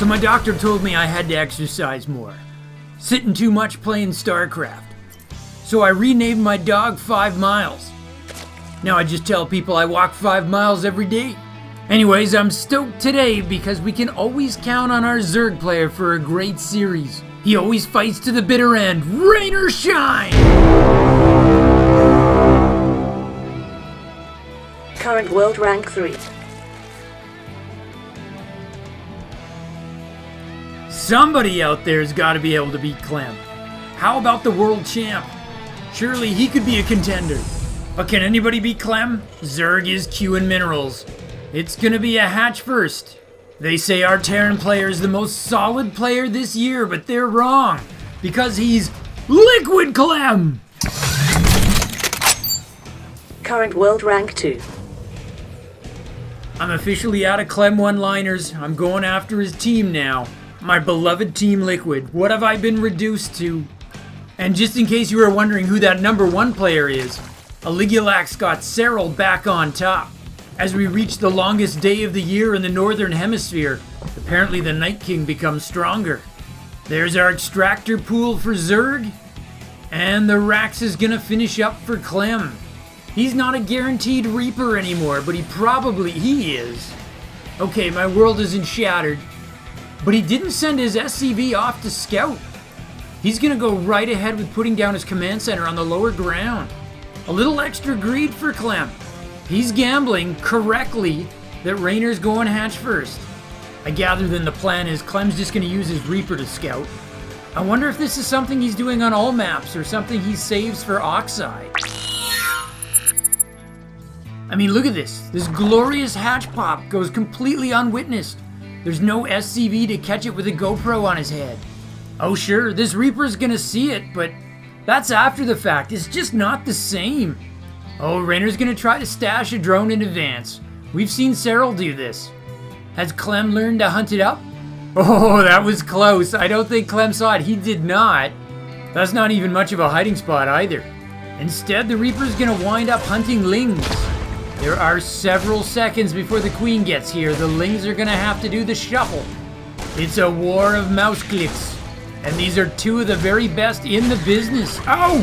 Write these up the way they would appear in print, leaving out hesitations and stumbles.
So my doctor told me I had to exercise more. Sitting too much playing Starcraft. So I renamed my dog 5 Miles. Now I just tell people I walk 5 miles every day. Anyways, I'm stoked today because we can always count on our Zerg player for a great series. He always fights to the bitter end. Reynor shine! Current world rank 3. Somebody out there's got to be able to beat Clem. How about the world champ? Surely he could be a contender. But can anybody beat Clem? Zerg is queuing minerals. It's gonna be a hatch first. They say our Terran player is the most solid player this year, but they're wrong. Because he's Liquid Clem! Current world rank 2. I'm officially out of Clem one-liners. I'm going after his team now. My beloved Team Liquid. What have I been reduced to? And just in case you were wondering who that #1 player is, Aligulax got Cyril back on top. As we reach the longest day of the year in the Northern Hemisphere, apparently the Night King becomes stronger. There's our extractor pool for Zerg, and the Rax is gonna finish up for Clem. He's not a guaranteed Reaper anymore, but he is. Okay, my world isn't shattered, but he didn't send his SCV off to scout. He's gonna go right ahead with putting down his command center on the lower ground. A little extra greed for Clem. He's gambling correctly that Reynor's going hatch first. I gather then the plan is Clem's just gonna use his Reaper to scout. I wonder if this is something he's doing on all maps or something he saves for Oxide. I mean, look at this. This glorious hatch pop goes completely unwitnessed. There's no SCV to catch it with a GoPro on his head. Oh sure, this Reaper's gonna see it, but that's after the fact. It's just not the same. Oh, Reynor's gonna try to stash a drone in advance. We've seen Cyril do this. Has Clem learned to hunt it up? Oh, that was close. I don't think Clem saw it. He did not. That's not even much of a hiding spot either. Instead, the Reaper's gonna wind up hunting Lings. There are several seconds before the Queen gets here. The Lings are gonna have to do the shuffle. It's a war of mouse clicks. And these are two of the very best in the business. Oh!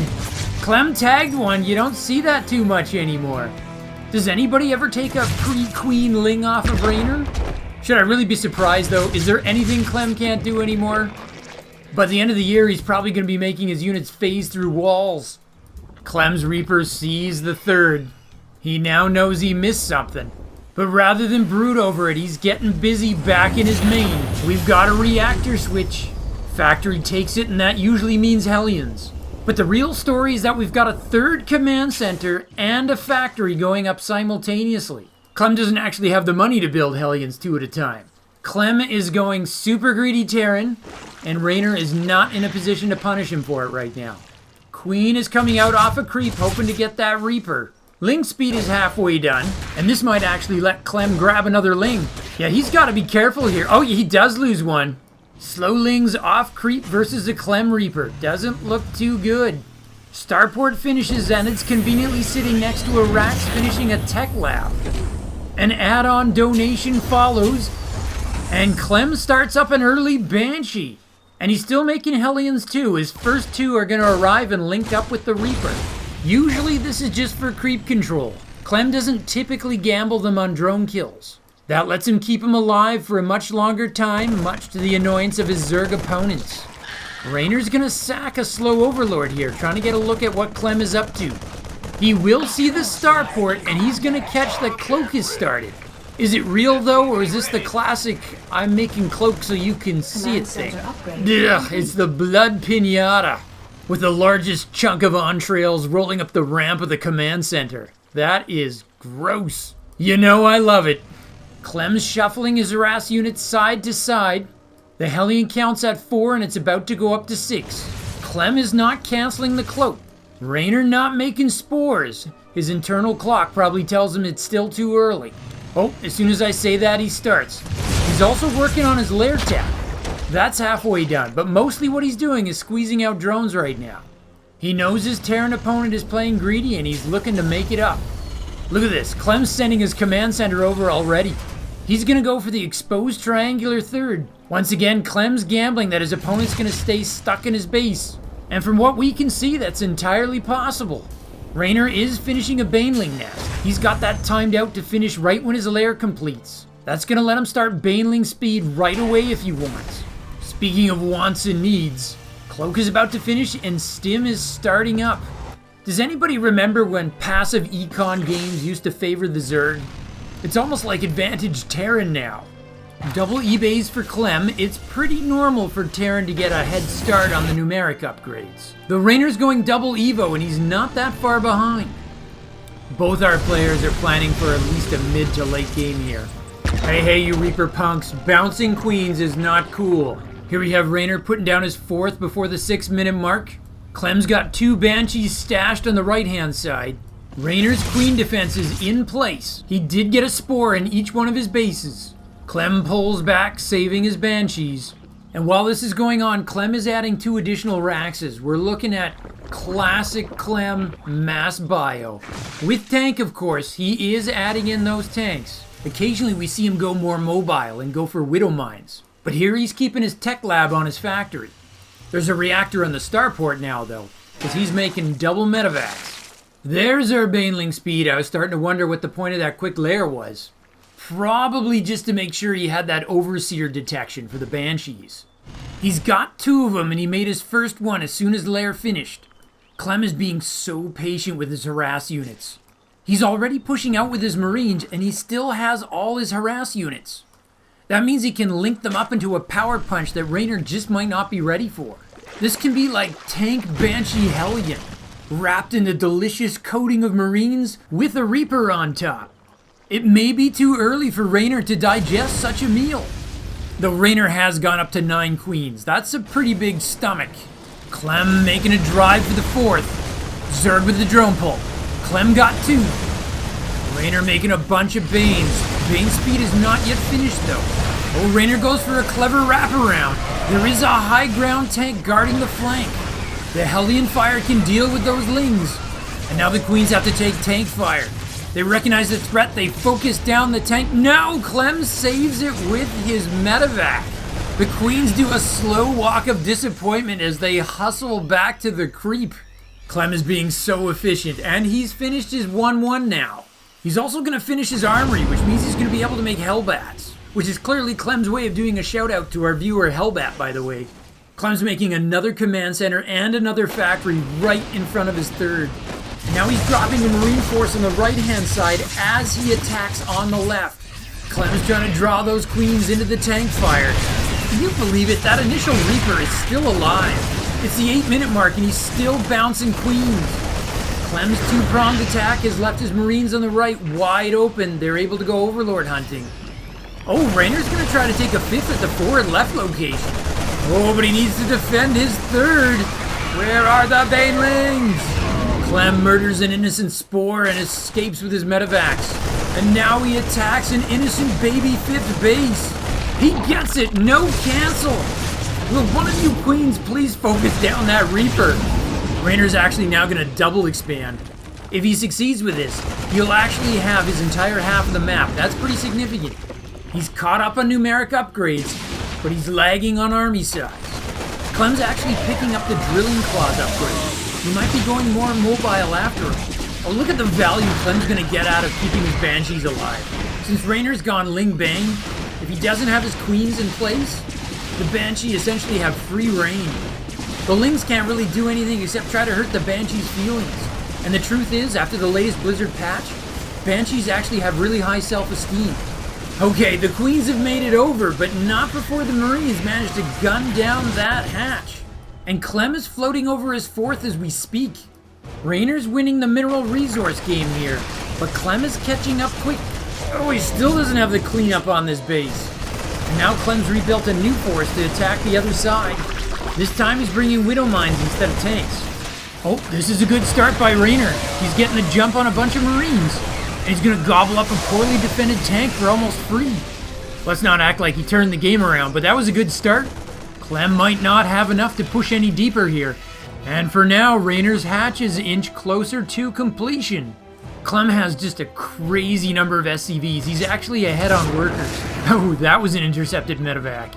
Clem tagged one. You don't see that too much anymore. Does anybody ever take a pre-Queen Ling off of Reynor? Should I really be surprised though? Is there anything Clem can't do anymore? By the end of the year, he's probably going to be making his units phase through walls. Clem's Reaper sees the third. He now knows he missed something. But rather than brood over it, he's getting busy back in his main. We've got a reactor switch. Factory takes it, and that usually means Hellions. But the real story is that we've got a third command center and a factory going up simultaneously. Clem doesn't actually have the money to build Hellions 2 at a time. Clem is going super greedy Terran, and Reynor is not in a position to punish him for it right now. Queen is coming out off a creep, hoping to get that Reaper. Ling speed is halfway done, and this might actually let Clem grab another Ling. Yeah, he's got to be careful here. Oh, he does lose one. Slow Ling's off creep versus a Clem Reaper. Doesn't look too good. Starport finishes and it's conveniently sitting next to a Rax finishing a tech lab. An add-on donation follows, and Clem starts up an early Banshee. And he's still making Hellions too. His first two are going to arrive and link up with the Reaper. Usually this is just for creep control. Clem doesn't typically gamble them on drone kills. That lets him keep him alive for a much longer time, much to the annoyance of his Zerg opponents. Reynor's gonna sack a slow Overlord here, trying to get a look at what Clem is up to. He will see the starport, and he's gonna catch that cloak is started. Is it real though, or is this the classic I'm making cloak so you can see it thing? Ugh, it's the blood pinata, with the largest chunk of entrails rolling up the ramp of the command center. That is gross. You know I love it. Clem's shuffling his harass units side to side. The Hellion count's at 4 and it's about to go up to 6. Clem is not canceling the cloak. Reynor not making spores. His internal clock probably tells him it's still too early. Oh, as soon as I say that, he starts. He's also working on his lair tap. That's halfway done, but mostly what he's doing is squeezing out drones right now. He knows his Terran opponent is playing greedy and he's looking to make it up. Look at this. Clem's sending his command center over already. He's gonna go for the exposed triangular third. Once again, Clem's gambling that his opponent's gonna stay stuck in his base. And from what we can see, that's entirely possible. Reynor is finishing a Baneling nest. He's got that timed out to finish right when his lair completes. That's gonna let him start Baneling speed right away if he wants. Speaking of wants and needs, Cloak is about to finish and Stim is starting up. Does anybody remember when passive econ games used to favor the Zerg? It's almost like Advantage Terran now. Double eBays for Clem. It's pretty normal for Terran to get a head start on the numeric upgrades. The Reynor's going double Evo and he's not that far behind. Both our players are planning for at least a mid to late game here. Hey, you Reaper punks, bouncing queens is not cool. Here we have Reynor putting down his 4th before the 6-minute mark. Clem's got 2 Banshees stashed on the right-hand side. Reynor's queen defense is in place. He did get a spore in each one of his bases. Clem pulls back, saving his Banshees. And while this is going on, Clem is adding 2 additional Raxes. We're looking at classic Clem mass bio. With tank, of course, he is adding in those tanks. Occasionally we see him go more mobile and go for Widow Mines. But here he's keeping his tech lab on his factory. There's a reactor on the starport now, though, because he's making double medevacs. There's our Baneling speed. I was starting to wonder what the point of that quick lair was. Probably just to make sure he had that Overseer detection for the Banshees. He's got 2 of them and he made his first one as soon as the lair finished. Clem is being so patient with his harass units. He's already pushing out with his Marines and he still has all his harass units. That means he can link them up into a power punch that Reynor just might not be ready for. This can be like tank Banshee Hellion, wrapped in a delicious coating of Marines with a Reaper on top. It may be too early for Reynor to digest such a meal. Though Reynor has gone up to 9 queens. That's a pretty big stomach. Clem making a drive for the 4th. Zerg with the drone pull. Clem got 2. Reynor making a bunch of Banes. Bane speed is not yet finished though. Oh, Reynor goes for a clever wraparound. There is a high ground tank guarding the flank. The Hellion fire can deal with those Lings. And now the queens have to take tank fire. They recognize the threat, they focus down the tank. No! Clem saves it with his medevac. The queens do a slow walk of disappointment as they hustle back to the creep. Clem is being so efficient, and he's finished his 1-1 now. He's also going to finish his armory, which means he's going to be able to make Hellbats. Which is clearly Clem's way of doing a shout out to our viewer Hellbat, by the way. Clem's making another command center and another factory right in front of his 3rd. Now he's dropping the Marine Force on the right-hand side as he attacks on the left. Clem's trying to draw those queens into the tank fire. Can you believe it? That initial Reaper is still alive. It's the 8-minute mark and he's still bouncing queens. Clem's 2-pronged attack has left his Marines on the right wide open. They're able to go Overlord hunting. Oh, Reynor's going to try to take a 5th at the forward left location. Oh, but he needs to defend his 3rd. Where are the Banelings? Clem murders an innocent Spore and escapes with his medevacs. And now he attacks an innocent baby 5th base. He gets it, no cancel. Will one of you queens please focus down that Reaper? Reynor's actually now going to double expand. If he succeeds with this, he'll actually have his entire half of the map. That's pretty significant. He's caught up on numeric upgrades, but he's lagging on army size. Clem's actually picking up the Drilling Claws upgrade. He might be going more mobile after him. Oh, look at the value Clem's going to get out of keeping his Banshees alive. Since Reynor's gone Ling Bang, if he doesn't have his queens in place, the Banshee essentially have free reign. The Lings can't really do anything except try to hurt the Banshee's feelings. And the truth is, after the latest Blizzard patch, Banshees actually have really high self-esteem. Okay, the queens have made it over, but not before the Marines managed to gun down that hatch. And Clem is floating over his 4th as we speak. Reynor's winning the mineral resource game here, but Clem is catching up quick. Oh, he still doesn't have the cleanup on this base. And now Clem's rebuilt a new force to attack the other side. This time he's bringing Widow Mines instead of tanks. Oh, this is a good start by Reynor. He's getting the jump on a bunch of Marines. And he's going to gobble up a poorly defended tank for almost free. Let's not act like he turned the game around, but that was a good start. Clem might not have enough to push any deeper here. And for now, Reynor's hatch is an inch closer to completion. Clem has just a crazy number of SCVs. He's actually ahead on workers. Oh, that was an intercepted medevac.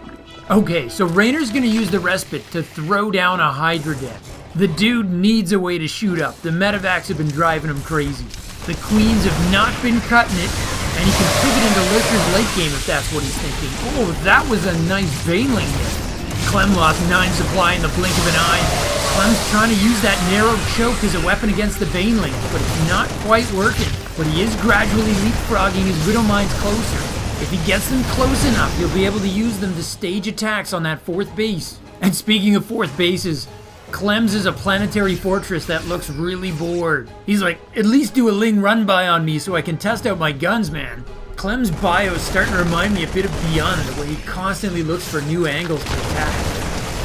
Okay, so Reynor's gonna use the respite to throw down a Hydra den. The dude needs a way to shoot up. The medevacs have been driving him crazy. The queens have not been cutting it, and he can pivot into Lurker's late game if that's what he's thinking. Oh, that was a nice Baneling hit. Clem lost 9 supply in the blink of an eye. Clem's trying to use that narrow choke as a weapon against the Baneling, but it's not quite working. But he is gradually leapfrogging his Widow Mines closer. If he gets them close enough, he'll be able to use them to stage attacks on that 4th base. And speaking of 4th bases, Clem's is a planetary fortress that looks really bored. He's like, at least do a Ling run by on me so I can test out my guns, man. Clem's bio is starting to remind me a bit of Beyond, where he constantly looks for new angles to attack.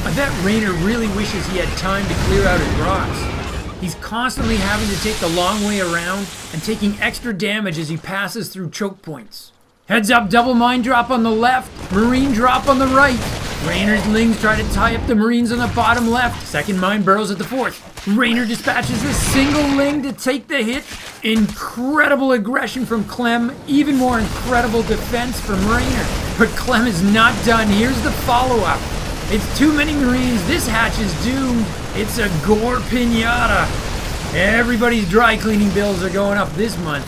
I bet Reynor really wishes he had time to clear out his rocks. He's constantly having to take the long way around and taking extra damage as he passes through choke points. Heads up, double mine drop on the left, marine drop on the right. Reynor's Lings try to tie up the Marines on the bottom left. Second mine burrows at the 4th. Reynor dispatches a single Ling to take the hit. Incredible aggression from Clem. Even more incredible defense from Reynor. But Clem is not done. Here's the follow-up. It's too many Marines. This hatch is doomed. It's a gore pinata. Everybody's dry cleaning bills are going up this month.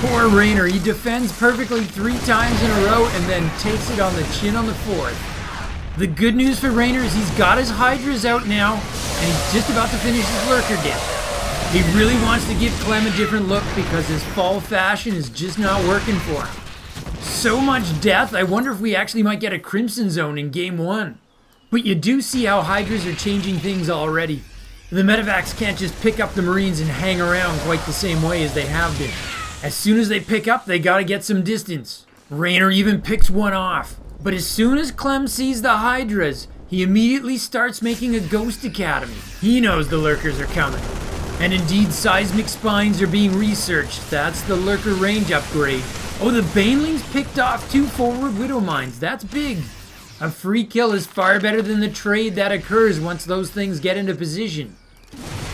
Poor Reynor. He defends perfectly 3 times in a row and then takes it on the chin on the 4th. The good news for Reynor is he's got his Hydras out now, and he's just about to finish his Lurker den. He really wants to give Clem a different look because his fall fashion is just not working for him. So much death, I wonder if we actually might get a Crimson Zone in Game 1. But you do see how Hydras are changing things already. The medevacs can't just pick up the Marines and hang around quite the same way as they have been. As soon as they pick up, they gotta get some distance. Reynor even picks one off. But as soon as Clem sees the Hydras, he immediately starts making a Ghost Academy. He knows the Lurkers are coming. And indeed, seismic spines are being researched. That's the Lurker range upgrade. Oh, the Banelings picked off 2 forward Widow Mines. That's big. A free kill is far better than the trade that occurs once those things get into position.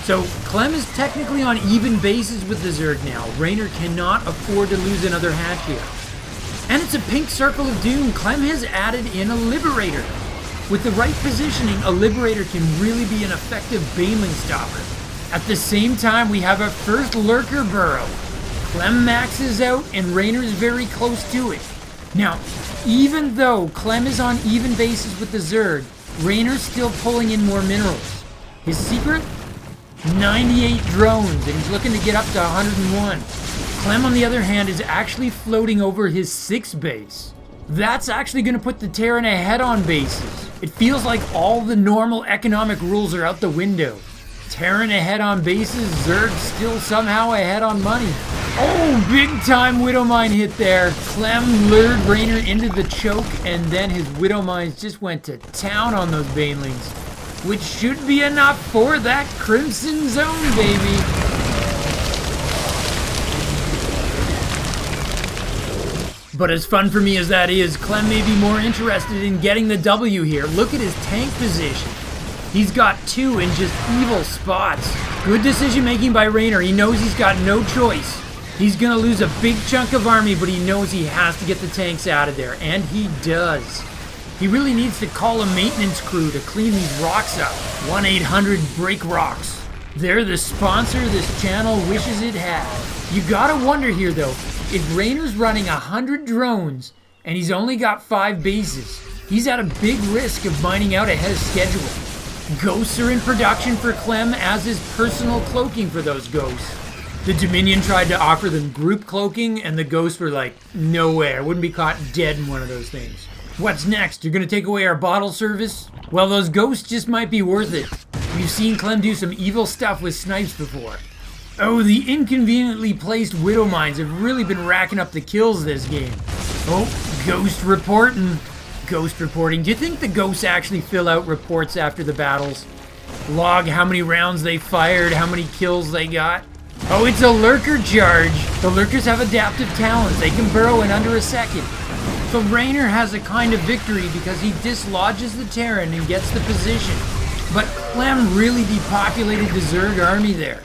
So, Clem is technically on even bases with the Zerg now. Reynor cannot afford to lose another hatch here. And it's a pink circle of doom. Clem has added in a Liberator. With the right positioning, a Liberator can really be an effective Baneling stopper. At the same time, we have our first Lurker burrow. Clem maxes out and Reynor's very close to it. Now, even though Clem is on even bases with the Zerg, Reynor's still pulling in more minerals. His secret? 98 drones, and he's looking to get up to 101. Clem, on the other hand, is actually floating over his 6th base. That's actually going to put the Terran ahead on bases. It feels like all the normal economic rules are out the window. Terran ahead on bases, Zerg still somehow ahead on money. Oh, big time Widow Mine hit there. Clem lured Reynor into the choke, and then his Widow Mines just went to town on those Banelings, which should be enough for that Crimson Zone, baby. But as fun for me as that is, Clem may be more interested in getting the W here. Look at his tank position. He's got 2 in just evil spots. Good decision making by Reynor. He knows he's got no choice. He's gonna lose a big chunk of army, but he knows he has to get the tanks out of there, and he does. He really needs to call a maintenance crew to clean these rocks up. 1-800-BREAK-ROCKS. They're the sponsor this channel wishes it had. You gotta wonder here though, if Reynor's running 100 drones and he's only got 5 bases, he's at a big risk of mining out ahead of schedule. Ghosts are in production for Clem, as is personal cloaking for those ghosts. The Dominion tried to offer them group cloaking, and the ghosts were like, no way, I wouldn't be caught dead in one of those things. What's next? You're gonna take away our bottle service? Well, those ghosts just might be worth it. We've seen Clem do some evil stuff with snipes before. Oh, the inconveniently placed Widow Mines have really been racking up the kills this game. Oh, ghost reporting. Ghost reporting. Do you think the ghosts actually fill out reports after the battles? Log how many rounds they fired, how many kills they got? Oh, it's a Lurker charge. The Lurkers have adaptive talents. They can burrow in under a second. So Reynor has a kind of victory because he dislodges the Terran and gets the position. But Clem really depopulated the Zerg army there.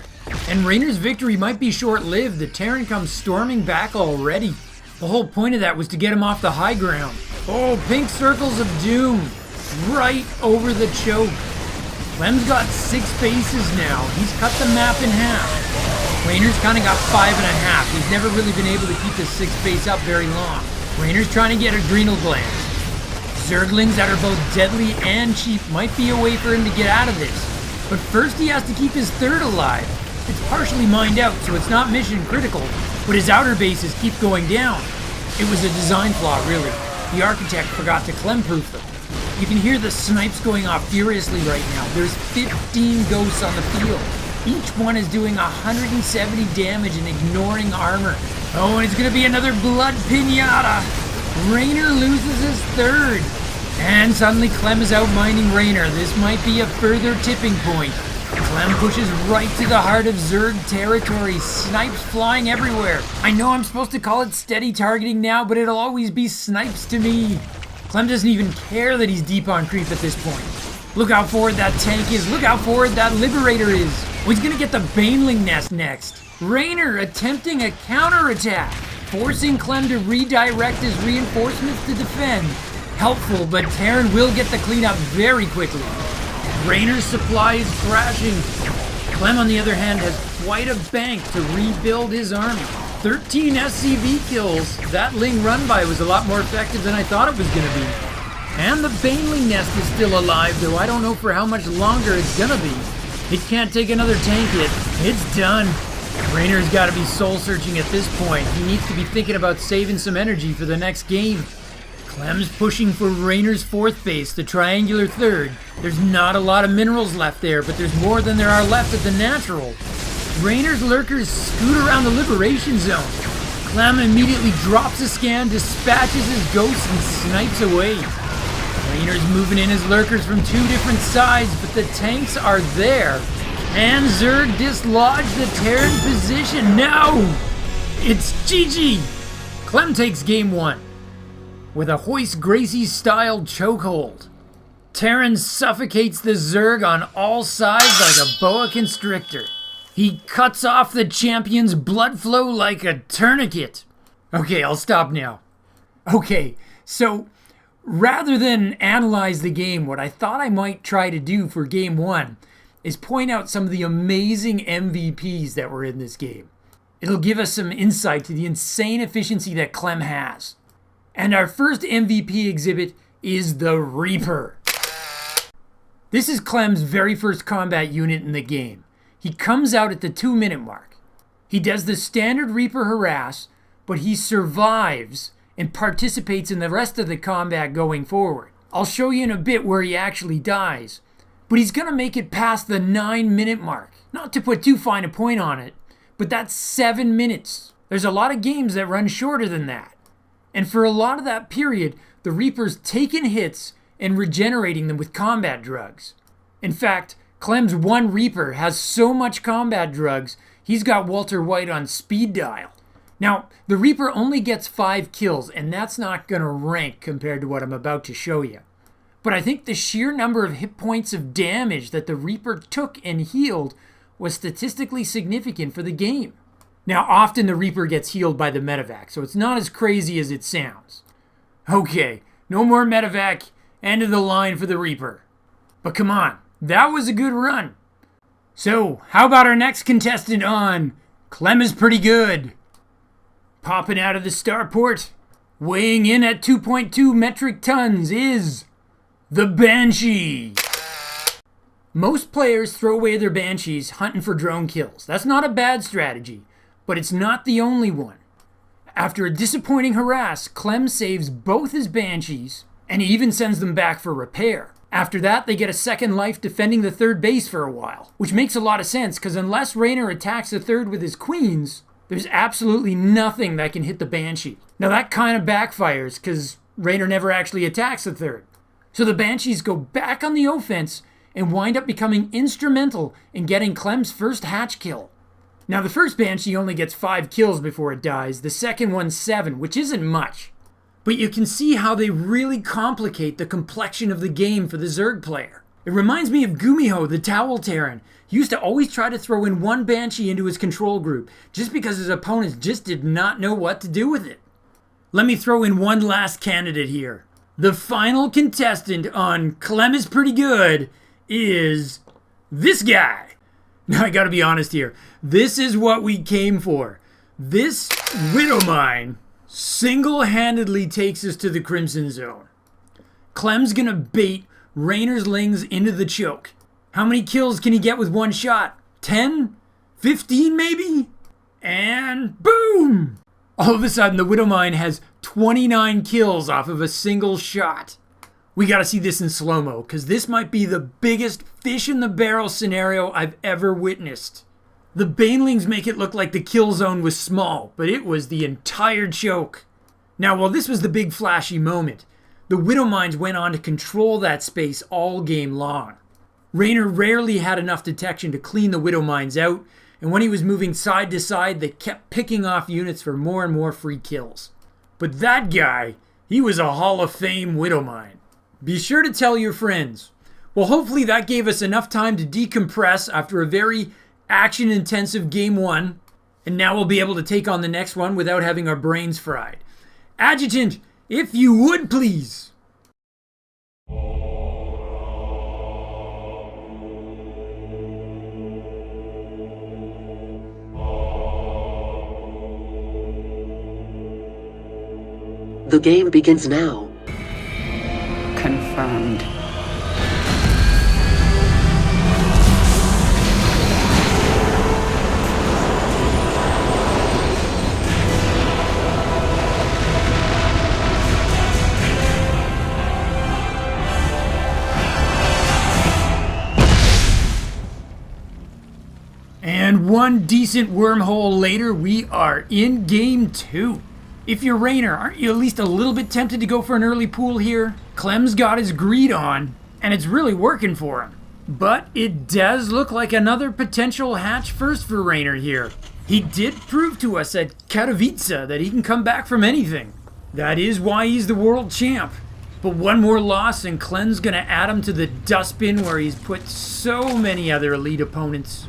And Reynor's victory might be short-lived. The Terran comes storming back already. The whole point of that was to get him off the high ground. Oh, pink circles of doom. Right over the choke. Clem's got 6 bases now. He's cut the map in half. Reynor's kind of got 5.5. He's never really been able to keep the 6th base up very long. Reynor's trying to get adrenal glands. Zerglings that are both deadly and cheap might be a way for him to get out of this. But first he has to keep his 3rd alive. It's partially mined out, so it's not mission critical, but his outer bases keep going down. It was a design flaw, really. The architect forgot to Clem-proof them. You can hear the snipes going off furiously right now. There's 15 ghosts on the field. Each one is doing 170 damage and ignoring armor. Oh, and it's gonna be another blood pinata. Reynor loses his 3rd. And suddenly Clem is outmining Reynor. This might be a further tipping point. Clem pushes right to the heart of Zerg territory, snipes flying everywhere. I know I'm supposed to call it steady targeting now, but it'll always be snipes to me. Clem doesn't even care that he's deep on creep at this point. Look how forward that tank is, look how forward that Liberator is. Oh, he's gonna get the Baneling nest next. Reynor attempting a counterattack, forcing Clem to redirect his reinforcements to defend. Helpful, but Terran will get the cleanup very quickly. Reynor's supply is crashing. Clem, on the other hand, has quite a bank to rebuild his army. 13 SCV kills. That Ling run-by was a lot more effective than I thought it was going to be. And the Baneling nest is still alive, though I don't know for how much longer it's going to be. It can't take another tank hit. It's done. Reynor's got to be soul-searching at this point. He needs to be thinking about saving some energy for the next game. Clem's pushing for Reynor's 4th base, the triangular 3rd. There's not a lot of minerals left there, but there's more than there are left at the natural. Reynor's lurkers scoot around the liberation zone. Clem immediately drops a scan, dispatches his ghosts, and snipes away. Reynor's moving in his lurkers from 2 different sides, but the tanks are there. And Zerg dislodge the Terran position. No! It's GG! Clem takes game 1. With a Hoist Gracie-style chokehold. Terran suffocates the Zerg on all sides like a boa constrictor. He cuts off the champion's blood flow like a tourniquet. Okay, I'll stop now. Okay, so rather than analyze the game, what I thought I might try to do for game 1 is point out some of the amazing MVPs that were in this game. It'll give us some insight to the insane efficiency that Clem has. And our first MVP exhibit is the Reaper. This is Clem's very first combat unit in the game. He comes out at the 2-minute mark. He does the standard Reaper harass, but he survives and participates in the rest of the combat going forward. I'll show you in a bit where he actually dies, but he's gonna make it past the 9-minute mark. Not to put too fine a point on it, but that's 7 minutes. There's a lot of games that run shorter than that. And for a lot of that period, the Reaper's taking hits and regenerating them with combat drugs. In fact, Clem's one Reaper has so much combat drugs, he's got Walter White on speed dial. Now, the Reaper only gets 5 kills, and that's not going to rank compared to what I'm about to show you. But I think the sheer number of hit points of damage that the Reaper took and healed was statistically significant for the game. Now, often the Reaper gets healed by the medevac, so it's not as crazy as it sounds. Okay, no more medevac, end of the line for the Reaper. But come on, that was a good run. So, how about our next contestant on Clem is Pretty Good? Popping out of the starport, weighing in at 2.2 metric tons is the Banshee. Most players throw away their Banshees hunting for drone kills. That's not a bad strategy. But it's not the only one. After a disappointing harass, Clem saves both his Banshees, and he even sends them back for repair. After that, they get a second life defending the 3rd base for a while, which makes a lot of sense, because unless Reynor attacks the 3rd with his queens, there's absolutely nothing that can hit the Banshee. Now that kind of backfires, because Reynor never actually attacks the 3rd. So the Banshees go back on the offense, and wind up becoming instrumental in getting Clem's first hatch kill. Now, the first Banshee only gets 5 kills before it dies, the second one 7, which isn't much. But you can see how they really complicate the complexion of the game for the Zerg player. It reminds me of Gumiho, the Towel Terran. He used to always try to throw in one Banshee into his control group, just because his opponents just did not know what to do with it. Let me throw in one last candidate here. The final contestant on Clem is Pretty Good is this guy. Now I gotta be honest here. This is what we came for. This Widowmine single-handedly takes us to the Crimson Zone. Clem's gonna bait Reynor's Lings into the choke. How many kills can he get with one shot? 10? 15 maybe? And boom! All of a sudden the Widowmine has 29 kills off of a single shot. We gotta see this in slow-mo, because this might be the biggest fish in the barrel scenario I've ever witnessed. The Banelings make it look like the kill zone was small, but it was the entire choke. Now, while this was the big flashy moment, the Widowmines went on to control that space all game long. Reynor rarely had enough detection to clean the Widowmines out, and when he was moving side to side, they kept picking off units for more and more free kills. But that guy, he was a Hall of Fame Widowmine. Be sure to tell your friends. Well, hopefully that gave us enough time to decompress after a very action-intensive Game 1, and now we'll be able to take on the next one without having our brains fried. Adjutant, if you would please. The game begins now. Confirmed. And one decent wormhole later, we are in Game 2. If you're Reynor, aren't you at least a little bit tempted to go for an early pool here? Clem's got his greed on, and it's really working for him. But it does look like another potential hatch first for Reynor here. He did prove to us at Katowice that he can come back from anything. That is why he's the world champ. But one more loss and Clem's gonna add him to the dustbin where he's put so many other elite opponents.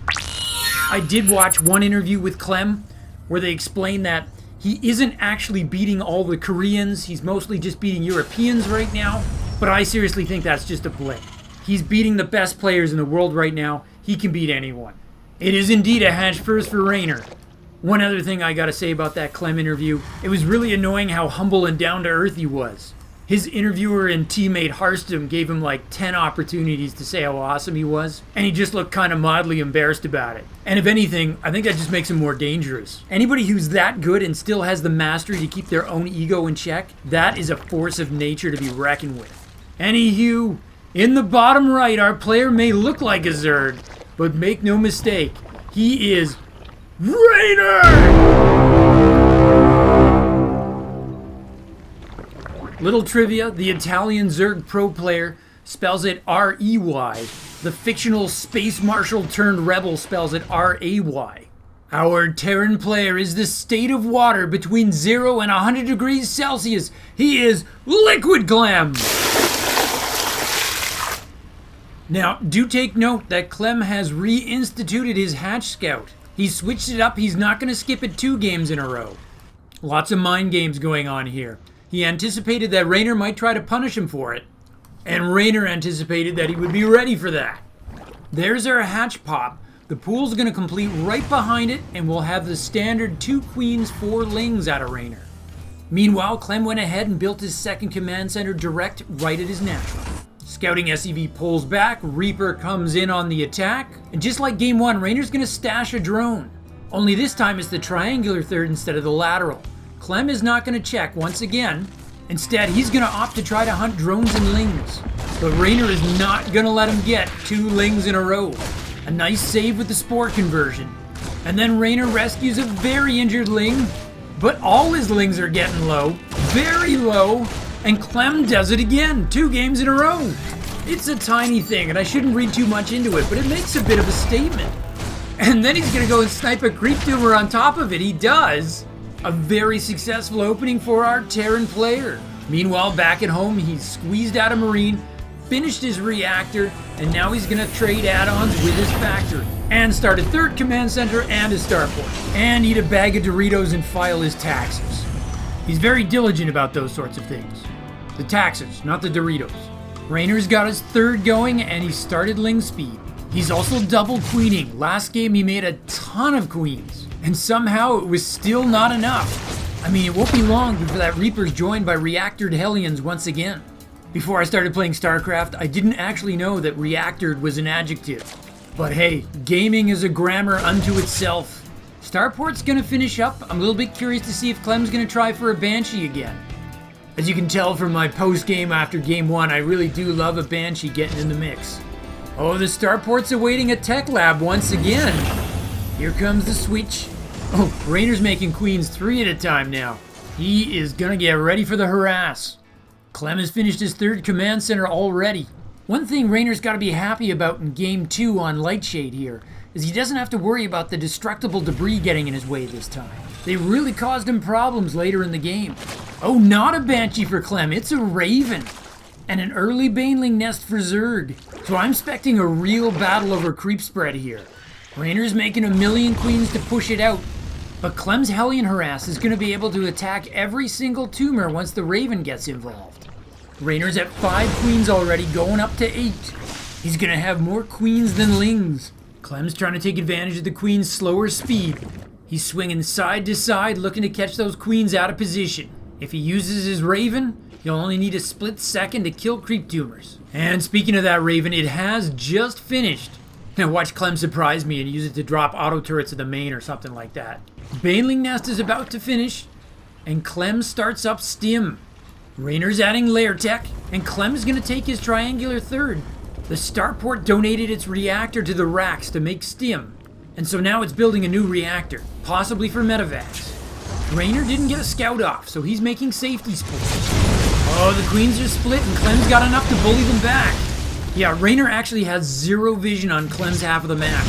I did watch one interview with Clem where they explained that he isn't actually beating all the Koreans, he's mostly just beating Europeans right now, but I seriously think that's just a blip. He's beating the best players in the world right now, he can beat anyone. It is indeed a hatch first for Reynor. One other thing I gotta say about that Clem interview, it was really annoying how humble and down to earth he was. His interviewer and teammate Harstum gave him like 10 opportunities to say how awesome he was, and he just looked kind of mildly embarrassed about it. And if anything, I think that just makes him more dangerous. Anybody who's that good and still has the mastery to keep their own ego in check, that is a force of nature to be reckoned with. Anywho, in the bottom right, our player may look like a Zerg, but make no mistake, he is Reynor! Little trivia, the Italian Zerg pro player spells it R-E-Y. The fictional space marshal turned rebel spells it R-A-Y. Our Terran player is the state of water between 0 and 100 degrees Celsius. He is Liquid Clem! Now, do take note that Clem has reinstituted his Hatch Scout. He's switched it up, he's not going to skip it 2 games in a row. Lots of mind games going on here. He anticipated that Reynor might try to punish him for it, and Reynor anticipated that he would be ready for that. There's our hatch pop. The pool's going to complete right behind it, and we'll have the standard 2 queens, 4 lings out of Reynor. Meanwhile, Clem went ahead and built his second command center direct right at his natural. Scouting SCV pulls back, Reaper comes in on the attack, and just like Game 1, Reynor's going to stash a drone. Only this time it's the triangular third instead of the lateral. Clem is not going to check once again. Instead, he's going to opt to try to hunt drones and lings. But Reynor is not going to let him get 2 lings in a row. A nice save with the spore conversion. And then Reynor rescues a very injured ling. But all his lings are getting low. Very low. And Clem does it again. 2 games in a row. It's a tiny thing, and I shouldn't read too much into it, but it makes a bit of a statement. And then he's going to go and snipe a creep tumor on top of it. He does. A very successful opening for our Terran player. Meanwhile, back at home, he's squeezed out a Marine, finished his reactor, and now he's going to trade add-ons with his factory. And start a 3rd command center and a starport. And eat a bag of Doritos and file his taxes. He's very diligent about those sorts of things. The taxes, not the Doritos. Reynor's got his third going and he started Ling speed. He's also double queening. Last game he made a ton of queens. And somehow it was still not enough. I mean, it won't be long before that Reaper's joined by reactored Hellions once again. Before I started playing Starcraft, I didn't actually know that reactored was an adjective. But hey, gaming is a grammar unto itself. Starport's gonna finish up. I'm a little bit curious to see if Clem's gonna try for a Banshee again. As you can tell from my post-game after game 1, I really do love a Banshee getting in the mix. Oh, the Starport's awaiting a tech lab once again. Here comes the switch. Oh, Reynor's making queens 3 at a time now. He is gonna get ready for the harass. Clem has finished his third command center already. One thing Reynor's got to be happy about in game 2 on Lightshade here is he doesn't have to worry about the destructible debris getting in his way this time. They really caused him problems later in the game. Oh, not a Banshee for Clem, it's a Raven. And an early Baneling nest for Zerg. So I'm expecting a real battle over creep spread here. Reynor's making a million queens to push it out. But Clem's Hellion harass is going to be able to attack every single tumor once the Raven gets involved. Reynor's at 5 queens already, going up to 8. He's going to have more queens than Lings. Clem's trying to take advantage of the queen's slower speed. He's swinging side to side, looking to catch those queens out of position. If he uses his Raven, he'll only need a split second to kill creep tumors. And speaking of that Raven, it has just finished. Now watch Clem surprise me and use it to drop auto turrets at the main or something like that. Baneling nest is about to finish, and Clem starts up Stim. Reynor's adding layer tech, and Clem's gonna take his triangular third. The starport donated its reactor to the racks to make Stim, and so now it's building a new reactor, possibly for medevacs. Reynor didn't get a scout off, so he's making safety sports. Oh, the queens are split, and Clem's got enough to bully them back. Yeah, Reynor actually has 0 vision on Clem's half of the map.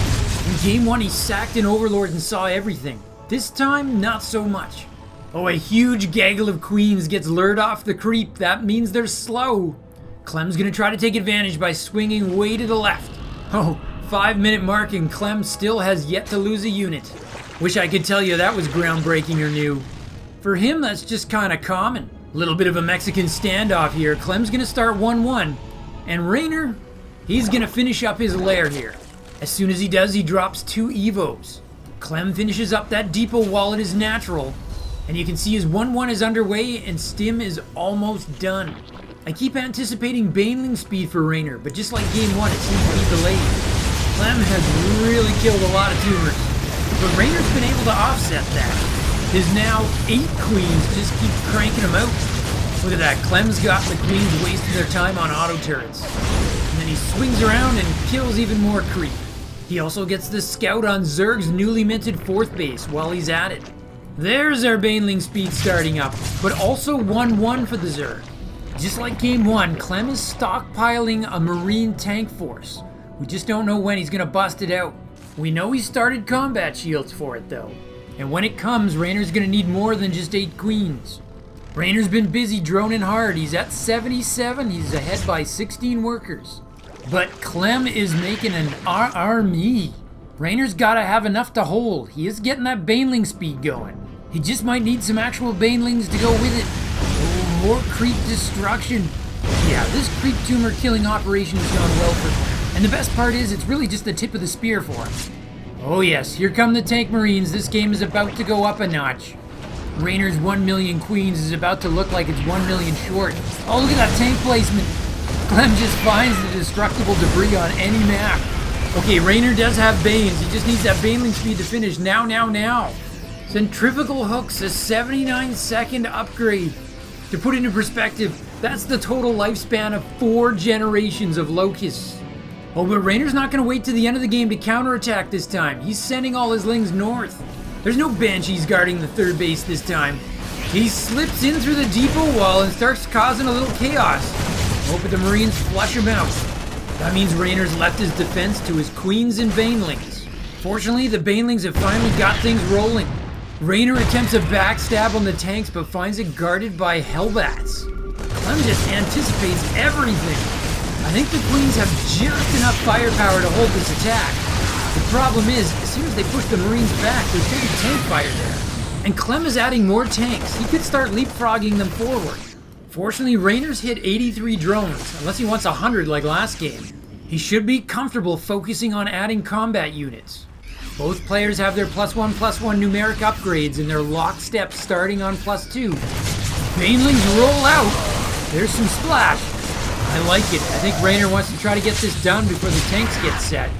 In game 1, he sacked an overlord and saw everything. This time, not so much. Oh, a huge gaggle of queens gets lured off the creep. That means they're slow. Clem's gonna try to take advantage by swinging way to the left. Oh, 5-minute mark and Clem still has yet to lose a unit. Wish I could tell you that was groundbreaking or new. For him, that's just kinda common. Little bit of a Mexican standoff here. Clem's gonna start 1-1. And Reynor, he's gonna finish up his lair here. As soon as he does, he drops 2 Evos. Clem finishes up that depot wall at his natural. And you can see his 1-1 is underway and Stim is almost done. I keep anticipating Baneling speed for Reynor, but just like game 1, it seems to be delayed. Clem has really killed a lot of tumors, but Reynor's been able to offset that. His now 8 queens just keep cranking him out. Look at that, Clem's got the queens wasting their time on auto turrets. And then he swings around and kills even more creep. He also gets the scout on Zerg's newly minted 4th base while he's at it. There's our Baneling speed starting up, but also 1-1 for the Zerg. Just like game 1, Clem is stockpiling a marine tank force. We just don't know when he's gonna bust it out. We know he started combat shields for it though. And when it comes, Reynor's gonna need more than just 8 queens. Reynor's been busy droning hard. He's at 77, he's ahead by 16 workers. But Clem is making an army. Reynor's gotta have enough to hold. He is getting that Baneling speed going. He just might need some actual Banelings to go with it. Oh, more creep destruction. Yeah, this creep tumor killing operation has gone well for him. And the best part is, it's really just the tip of the spear for him. Oh yes, here come the tank marines. This game is about to go up a notch. Reynor's 1 million queens is about to look like it's 1 million short. Oh, look at that tank placement. Clem just finds the destructible debris on any map. Okay, Reynor does have Banes. He just needs that Baneling speed to finish now. Centrifugal hooks, a 79-second upgrade. To put it into perspective, that's the total lifespan of 4 generations of locusts. Oh, but Reynor's not going to wait to the end of the game to counterattack this time. He's sending all his Lings north. There's no Banshees guarding the 3rd base this time. He slips in through the depot wall and starts causing a little chaos. Oh, but the Marines flush him out. That means Reynor's left his defense to his queens and Banelings. Fortunately, the Banelings have finally got things rolling. Reynor attempts a backstab on the tanks, but finds it guarded by Hellbats. Clem just anticipates everything. I think the queens have just enough firepower to hold this attack. The problem is, as soon as they push the Marines back, there's going to be tank fire there. And Clem is adding more tanks. He could start leapfrogging them forward. Fortunately, Reynor's hit 83 drones, unless he wants 100 like last game. He should be comfortable focusing on adding combat units. Both players have their +1/+1 numeric upgrades in their lockstep starting on +2. Banelings roll out. There's some splash. I like it. I think Reynor wants to try to get this done before the tanks get set.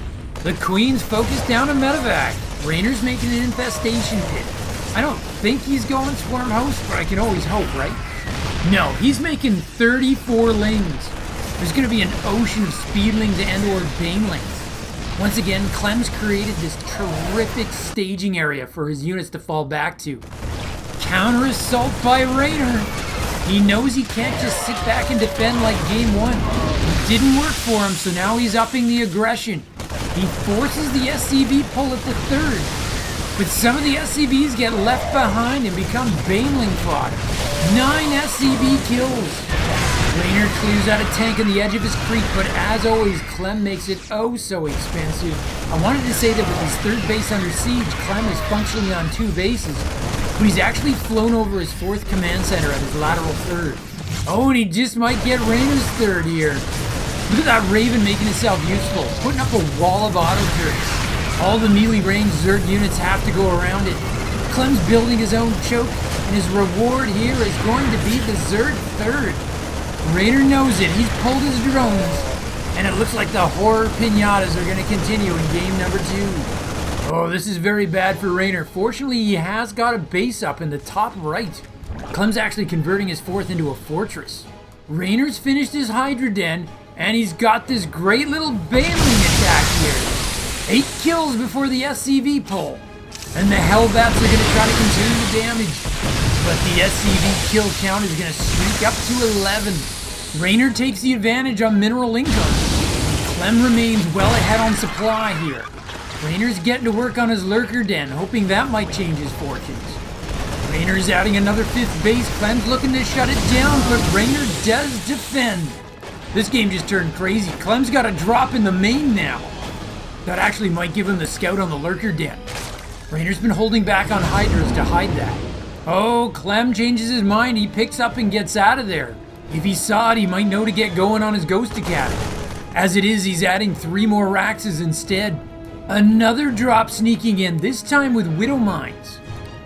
The Queen's focused down on medevac. Reynor's making an infestation pit. I don't think he's going swarm host, but I can always hope, right? No, he's making 34 lings. There's going to be an ocean of speedlings and/or banelings. Once again, Clem's created this terrific staging area for his units to fall back to. Counter assault by Reynor. He knows he can't just sit back and defend like game 1. It didn't work for him, so now he's upping the aggression. He forces the SCV pull at the 3rd. But some of the SCVs get left behind and become baneling fodder. 9 SCV kills. Reynor clears out a tank on the edge of his creek, but as always, Clem makes it oh so expensive. I wanted to say that with his 3rd base under siege, Clem is functionally on 2 bases, but he's actually flown over his 4th command center at his lateral 3rd. Oh, and he just might get Reynor's 3rd here. Look at that Raven making itself useful, putting up a wall of auto turrets. All the melee range Zerg units have to go around it. Clem's building his own choke, and his reward here is going to be the Zerg 3rd. Reynor knows it. He's pulled his drones, and it looks like the horror pinatas are going to continue in game number 2. Oh, this is very bad for Reynor. Fortunately, he has got a base up in the top right. Clem's actually converting his 4th into a fortress. Reynor's finished his Hydra Den, and he's got this great little baneling attack here. 8 kills before the SCV pull, and the Hellbats are going to try to continue the damage. But the SCV kill count is going to streak up to 11. Reynor takes the advantage on mineral income. Clem remains well ahead on supply here. Reynor's getting to work on his lurker den, hoping that might change his fortunes. Reynor's adding another 5th base. Clem's looking to shut it down, but Reynor does defend. This game just turned crazy. Clem's got a drop in the main now. That actually might give him the scout on the lurker den. Reynor's been holding back on Hydras to hide that. Oh, Clem changes his mind. He picks up and gets out of there. If he saw it, he might know to get going on his Ghost Academy. As it is, he's adding 3 more Raxes instead. Another drop sneaking in, this time with Widow Mines.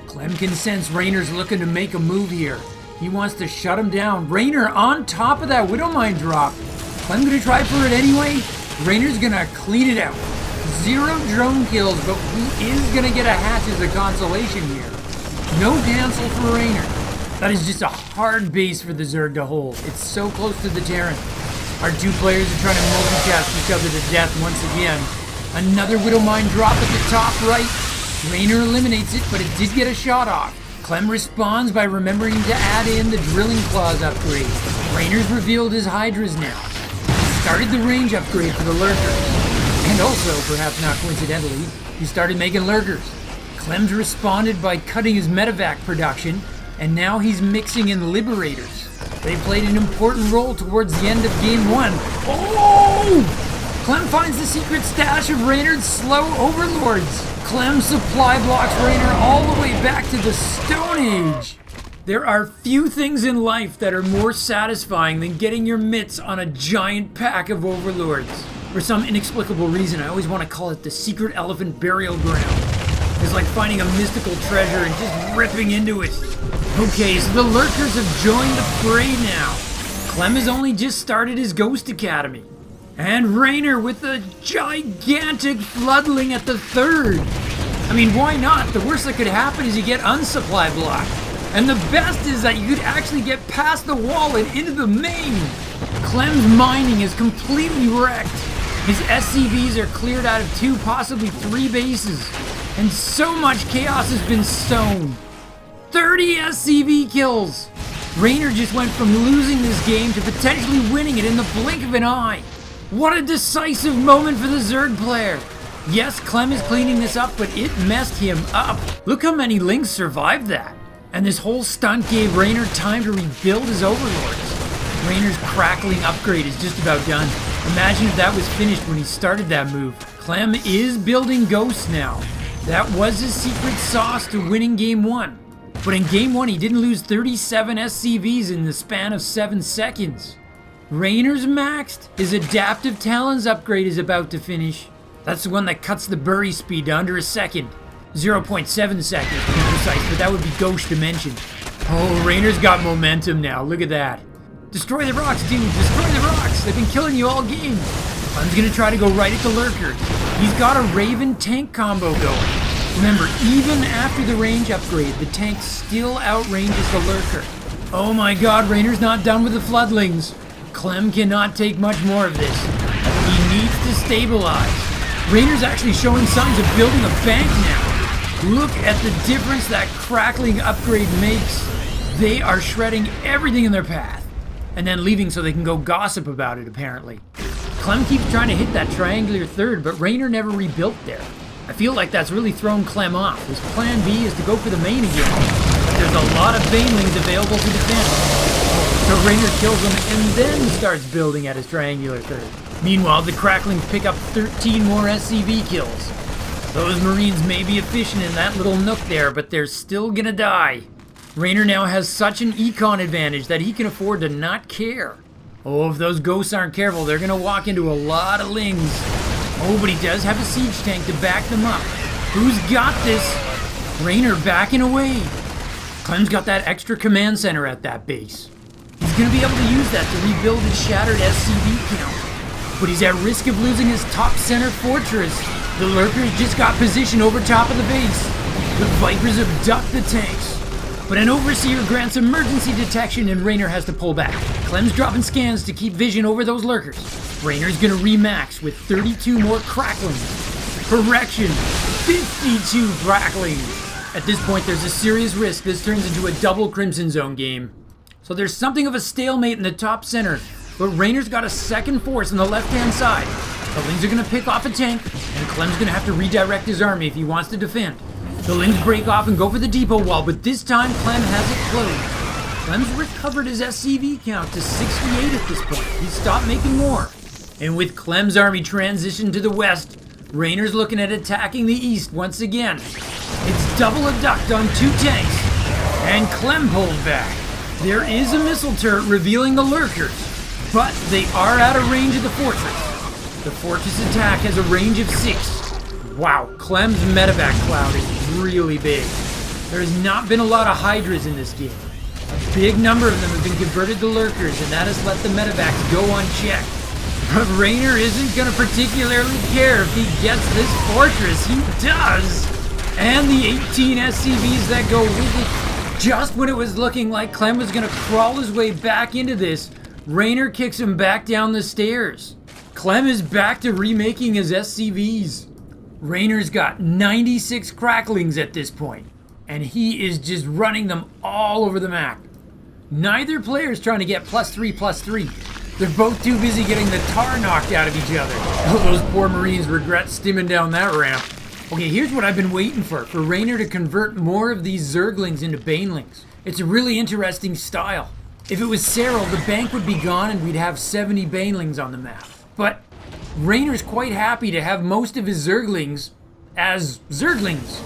Clem can sense Reynor's looking to make a move here. He wants to shut him down. Reynor on top of that Widow Mine drop. Clem gonna try for it anyway. Reynor's gonna clean it out. 0 drone kills, but he is gonna get a hatch as a consolation here. No cancel for Reynor. That is just a hard base for the Zerg to hold. It's so close to the Terran. Our 2 players are trying to multicast each other to death once again. Another Widow Mine drop at the top right. Reynor eliminates it, but it did get a shot off. Clem responds by remembering to add in the Drilling Claws upgrade. Reynor's revealed his Hydras now. He started the range upgrade for the lurkers. And also, perhaps not coincidentally, he started making lurkers. Clem's responded by cutting his medevac production, and now he's mixing in liberators. They played an important role towards the end of game 1. Oh! Clem finds the secret stash of Reynor's slow overlords. Clem supply blocks Reynor all the way back to the Stone Age. There are few things in life that are more satisfying than getting your mitts on a giant pack of overlords. For some inexplicable reason, I always want to call it the secret elephant burial ground. It's like finding a mystical treasure and just ripping into it. Okay, so the lurkers have joined the fray now. Clem has only just started his Ghost Academy. And Reynor with a gigantic floodling at the 3rd. I mean, why not? The worst that could happen is you get unsupply blocked. And the best is that you could actually get past the wall and into the main. Clem's mining is completely wrecked. His SCVs are cleared out of 2, possibly 3 bases. And so much chaos has been sown. 30 SCV kills. Reynor just went from losing this game to potentially winning it in the blink of an eye. What a decisive moment for the Zerg player. Yes, Clem is cleaning this up, but it messed him up. Look how many links survived that. And this whole stunt gave Reynor time to rebuild his overlords. Reynor's crackling upgrade is just about done. Imagine if that was finished when he started that move. Clem is building ghosts now. That was his secret sauce to winning game 1. But in game 1, he didn't lose 37 SCVs in the span of 7 seconds. Reynor's maxed. His adaptive talons upgrade is about to finish. That's the one that cuts the bury speed to under a second. 0.7 seconds to be precise, but that would be Ghost Dimension. Oh, Reynor's got momentum now. Look at that. Destroy the rocks, dude. Destroy the rocks. They've been killing you all game. Clem's gonna try to go right at the lurker. He's got a Raven tank combo going. Remember, even after the range upgrade, the tank still outranges the lurker. Oh my god, Reynor's not done with the floodlings. Clem cannot take much more of this. He needs to stabilize. Reynor's actually showing signs of building a bank now. Look at the difference that crackling upgrade makes. They are shredding everything in their path, and then leaving so they can go gossip about it, apparently. Clem keeps trying to hit that triangular third, but Reynor never rebuilt there. I feel like that's really thrown Clem off. His plan B is to go for the main again, but there's a lot of banelings available to defend. So Reynor kills him and then starts building at his triangular third. Meanwhile, the cracklings pick up 13 more SCV kills. Those Marines may be efficient in that little nook there, but they're still gonna die. Reynor now has such an econ advantage that he can afford to not care. Oh, if those ghosts aren't careful, they're gonna walk into a lot of lings. Oh, but he does have a siege tank to back them up. Who's got this? Reynor backing away. Clem's got that extra command center at that base. He's gonna be able to use that to rebuild his shattered SCV count. But he's at risk of losing his top center fortress. The lurkers just got position over top of the base. The Vipers have ducked the tanks. But an overseer grants emergency detection and Reynor has to pull back. Clem's dropping scans to keep vision over those lurkers. Reynor's gonna remax with 32 more cracklings. Correction, 52 cracklings. At this point, there's a serious risk this turns into a double Crimson Zone game. So there's something of a stalemate in the top center, but Reynor's got a second force on the left-hand side. The Lings are gonna pick off a tank, and Clem's gonna have to redirect his army if he wants to defend. The Lings break off and go for the depot wall, but this time Clem has it closed. Clem's recovered his SCV count to 68 at this point. He's stopped making more. And with Clem's army transitioned to the west, Reynor's looking at attacking the east once again. It's double a ducked on 2 tanks, and Clem pulled back. There is a missile turret revealing the lurkers, but they are out of range of the fortress. The fortress attack has a range of 6. Wow, Clem's medevac cloud is really big. There has not been a lot of Hydras in this game. A big number of them have been converted to lurkers, and that has let the medevacs go unchecked. But Reynor isn't going to particularly care if he gets this fortress. He does! And the 18 SCVs that go with it. Just when it was looking like Clem was going to crawl his way back into this, Reynor kicks him back down the stairs. Clem is back to remaking his SCVs. Reynor's got 96 cracklings at this point, and he is just running them all over the map. Neither player's trying to get +3/+3. They're both too busy getting the tar knocked out of each other. Oh, those poor Marines regret stimming down that ramp. Okay, here's what I've been waiting for Reynor to convert more of these Zerglings into Banelings. It's a really interesting style. If it was Cyril, the bank would be gone and we'd have 70 Banelings on the map. But Reynor's quite happy to have most of his Zerglings as Zerglings.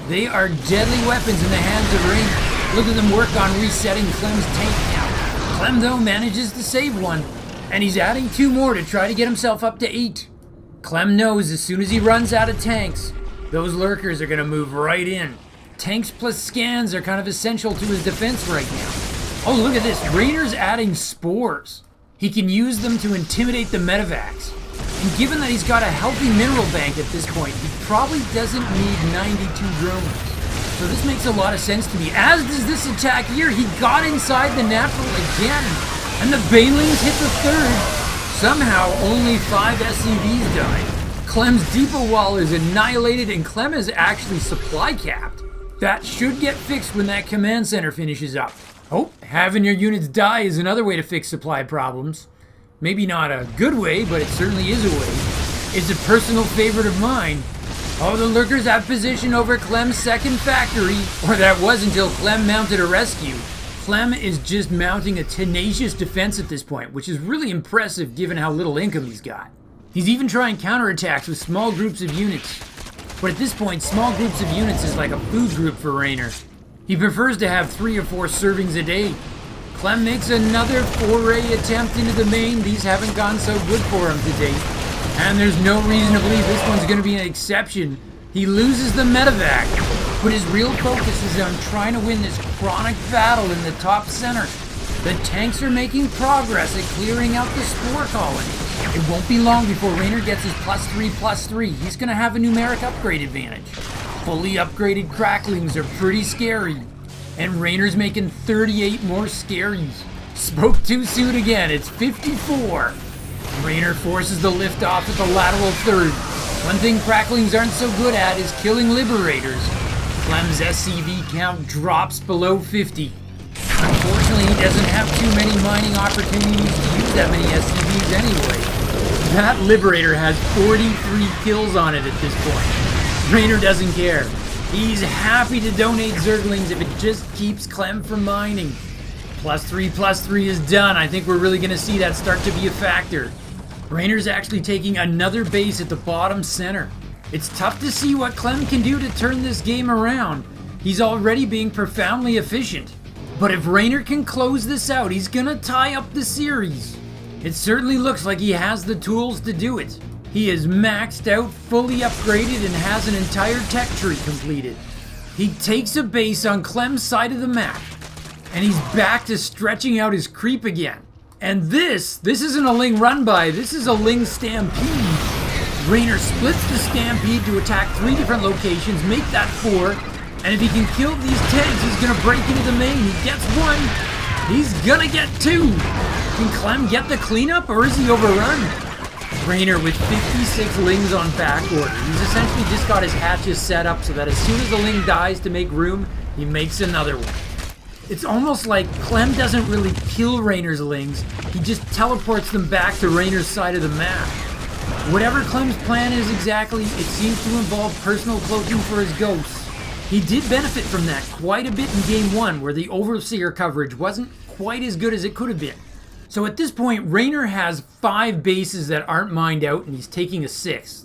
They are deadly weapons in the hands of Reynor. Look at them work on resetting Clem's tank count. Clem, though, manages to save one, and he's adding 2 more to try to get himself up to 8. Clem knows as soon as he runs out of tanks, those lurkers are going to move right in. Tanks plus scans are kind of essential to his defense right now. Oh, look at this. Reynor's adding spores. He can use them to intimidate the medevacs. And given that he's got a healthy mineral bank at this point, he probably doesn't need 92 drones. So this makes a lot of sense to me. As does this attack here, he got inside the natural again. And the Banelings hit the third. Somehow, only 5 SCVs died. Clem's depot wall is annihilated and Clem is actually supply capped. That should get fixed when that command center finishes up. Oh, having your units die is another way to fix supply problems. Maybe not a good way, but it certainly is a way. It's a personal favorite of mine. Oh, the lurkers have position over Clem's second factory, or that was until Clem mounted a rescue. Clem is just mounting a tenacious defense at this point, which is really impressive given how little income he's got. He's even trying counterattacks with small groups of units. But at this point, small groups of units is like a food group for Reynor. He prefers to have 3 or 4 servings a day. Clem makes another foray attempt into the main. These haven't gone so good for him to date. And there's no reason to believe this one's going to be an exception. He loses the medevac, but his real focus is on trying to win this chronic battle in the top center. The tanks are making progress at clearing out the spore colony. It won't be long before Reynor gets his +3/+3. He's going to have a numeric upgrade advantage. Fully upgraded cracklings are pretty scary. And Reynor's making 38 more scaries. Spoke too soon again, it's 54. Reynor forces the lift off at the lateral third. One thing cracklings aren't so good at is killing liberators. Clem's SCV count drops below 50. Unfortunately, he doesn't have too many mining opportunities to use that many SCVs anyway. That liberator has 43 kills on it at this point. Reynor doesn't care. He's happy to donate Zerglings if it just keeps Clem from mining. +3/+3 is done. I think we're really going to see that start to be a factor. Reynor's actually taking another base at the bottom center. It's tough to see what Clem can do to turn this game around. He's already being profoundly efficient. But if Reynor can close this out, he's going to tie up the series. It certainly looks like he has the tools to do it. He is maxed out, fully upgraded, and has an entire tech tree completed. He takes a base on Clem's side of the map, and he's back to stretching out his creep again. And this isn't a Ling run by, this is a Ling stampede. Reynor splits the stampede to attack 3 different locations, make that 4, and if he can kill these tanks, he's gonna break into the main. He gets 1, he's gonna get 2. Can Clem get the cleanup, or is he overrun? Reynor with 56 Lings on back order. He's essentially just got his hatches set up so that as soon as the Ling dies to make room, he makes another one. It's almost like Clem doesn't really kill Reynor's Lings, he just teleports them back to Reynor's side of the map. Whatever Clem's plan is exactly, it seems to involve personal cloaking for his ghosts. He did benefit from that quite a bit in Game 1, where the Overseer coverage wasn't quite as good as it could have been. So at this point, Reynor has 5 bases that aren't mined out, and he's taking a 6th.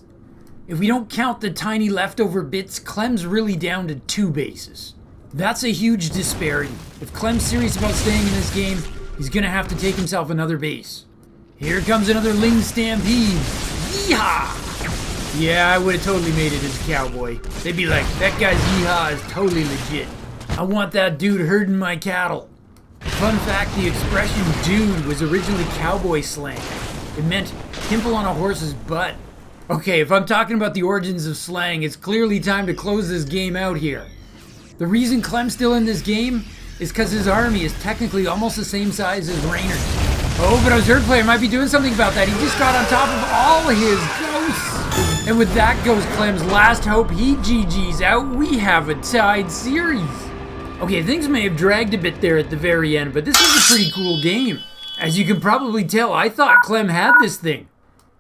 If we don't count the tiny leftover bits, Clem's really down to 2 bases. That's a huge disparity. If Clem's serious about staying in this game, he's gonna have to take himself another base. Here comes another Ling stampede. Yeehaw! Yeah, I would have totally made it as a cowboy. They'd be like, that guy's yeehaw is totally legit. I want that dude herding my cattle. Fun fact, the expression dude was originally cowboy slang. It meant pimple on a horse's butt. Okay, if I'm talking about the origins of slang, it's clearly time to close this game out here. The reason Clem's still in this game is because his army is technically almost the same size as Reynor. Oh, but a Zerg player might be doing something about that. He just got on top of all his ghosts. And with that goes Clem's last hope. He GG's out. We have a tied series. Okay, things may have dragged a bit there at the very end, but this is a pretty cool game. As you can probably tell, I thought Clem had this thing.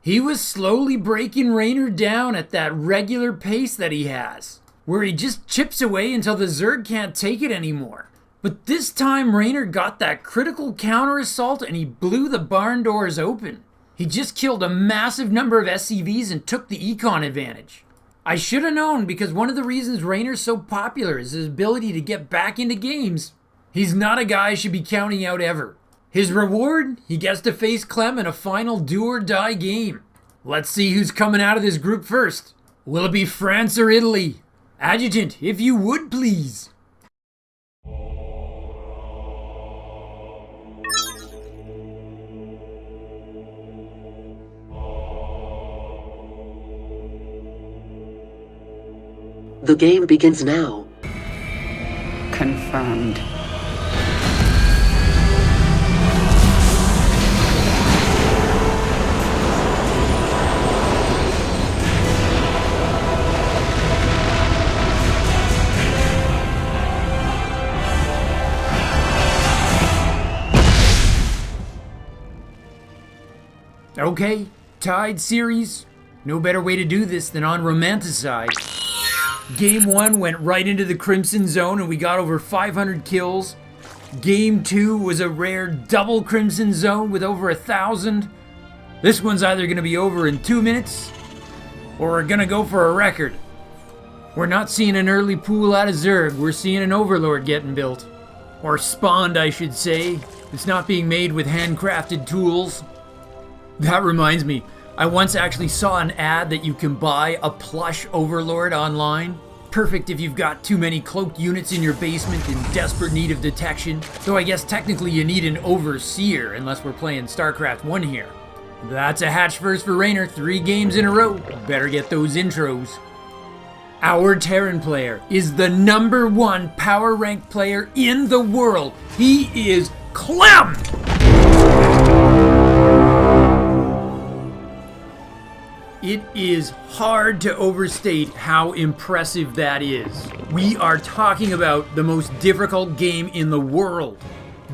He was slowly breaking Reynor down at that regular pace that he has, where he just chips away until the Zerg can't take it anymore. But this time Reynor got that critical counter assault and he blew the barn doors open. He just killed a massive number of SCVs and took the econ advantage. I should have known, because one of the reasons Reynor's so popular is his ability to get back into games. He's not a guy I should be counting out ever. His reward? He gets to face Clem in a final do-or-die game. Let's see who's coming out of this group first. Will it be France or Italy? Adjutant, if you would please. The game begins now. Confirmed. Okay, tied series. No better way to do this than on Romanticide. Game 1 went right into the Crimson Zone and we got over 500 kills. Game 2 was a rare double Crimson Zone with over 1,000. This one's either going to be over in 2 minutes or we're going to go for a record. We're not seeing an early pool out of Zerg, we're seeing an Overlord getting built. Or spawned, I should say. It's not being made with handcrafted tools. That reminds me, I once actually saw an ad that you can buy a plush Overlord online. Perfect if you've got too many cloaked units in your basement in desperate need of detection. Though I guess technically you need an Overseer, unless we're playing Starcraft 1 here. That's a hatch first for Reynor, 3 games in a row. Better get those intros. Our Terran player is the #1 power ranked player in the world. He is Clem! It is hard to overstate how impressive that is. We are talking about the most difficult game in the world.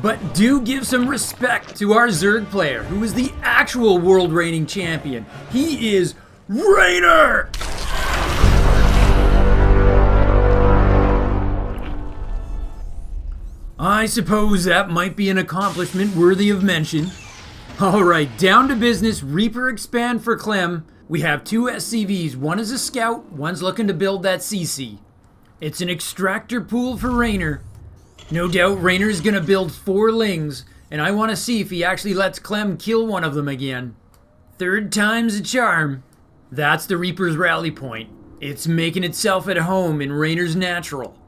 But do give some respect to our Zerg player, who is the actual world reigning champion. He is Reynor! I suppose that might be an accomplishment worthy of mention. Alright, down to business, Reaper expand for Clem. We have 2 SCVs, one is a scout, one's looking to build that CC. It's an extractor pool for Reynor. No doubt Reynor's gonna build 4 lings, and I want to see if he actually lets Clem kill one of them again. 3rd time's a charm. That's the Reaper's rally point. It's making itself at home in Reynor's natural.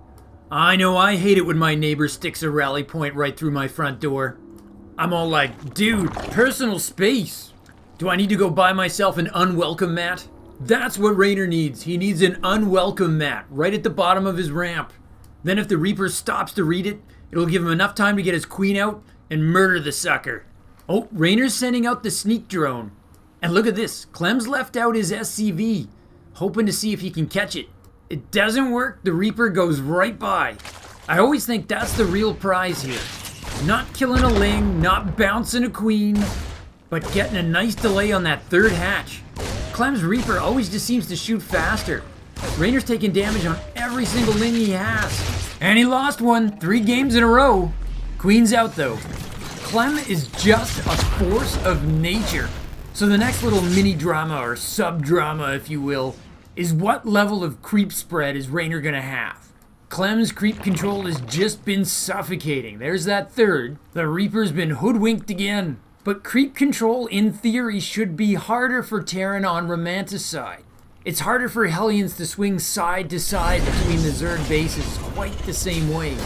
I know I hate it when my neighbor sticks a rally point right through my front door. I'm all like, dude, personal space. Do I need to go buy myself an unwelcome mat? That's what Reynor needs. He needs an unwelcome mat right at the bottom of his ramp. Then if the Reaper stops to read it, it'll give him enough time to get his queen out and murder the sucker. Oh, Reynor's sending out the sneak drone. And look at this, Clem's left out his SCV, hoping to see if he can catch it. It doesn't work, the Reaper goes right by. I always think that's the real prize here. Not killing a ling, not bouncing a queen, but getting a nice delay on that 3rd hatch. Clem's Reaper always just seems to shoot faster. Reynor's taking damage on every single ling he has. And he lost one, 3 games in a row. Queen's out though. Clem is just a force of nature. So the next little mini drama, or sub-drama if you will, is what level of creep spread is Reynor gonna have? Clem's creep control has just been suffocating. There's that 3rd. The Reaper's been hoodwinked again. But creep control, in theory, should be harder for Terran on Romanticide. It's harder for Hellions to swing side to side between the Zerg bases quite the same way.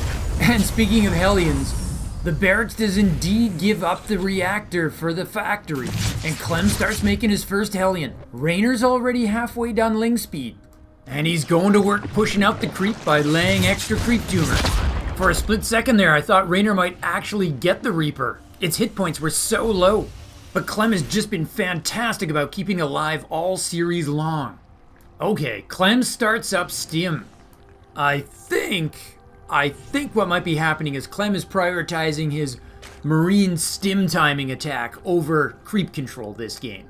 And speaking of Hellions, the Barracks does indeed give up the reactor for the factory, and Clem starts making his first Hellion. Reynor's already halfway done ling speed, and he's going to work pushing out the creep by laying extra creep tumors. For a split second there, I thought Reynor might actually get the Reaper. Its hit points were so low. But Clem has just been fantastic about keeping alive all series long. Okay, Clem starts up Stim. I think what might be happening is Clem is prioritizing his Marine Stim timing attack over creep control this game.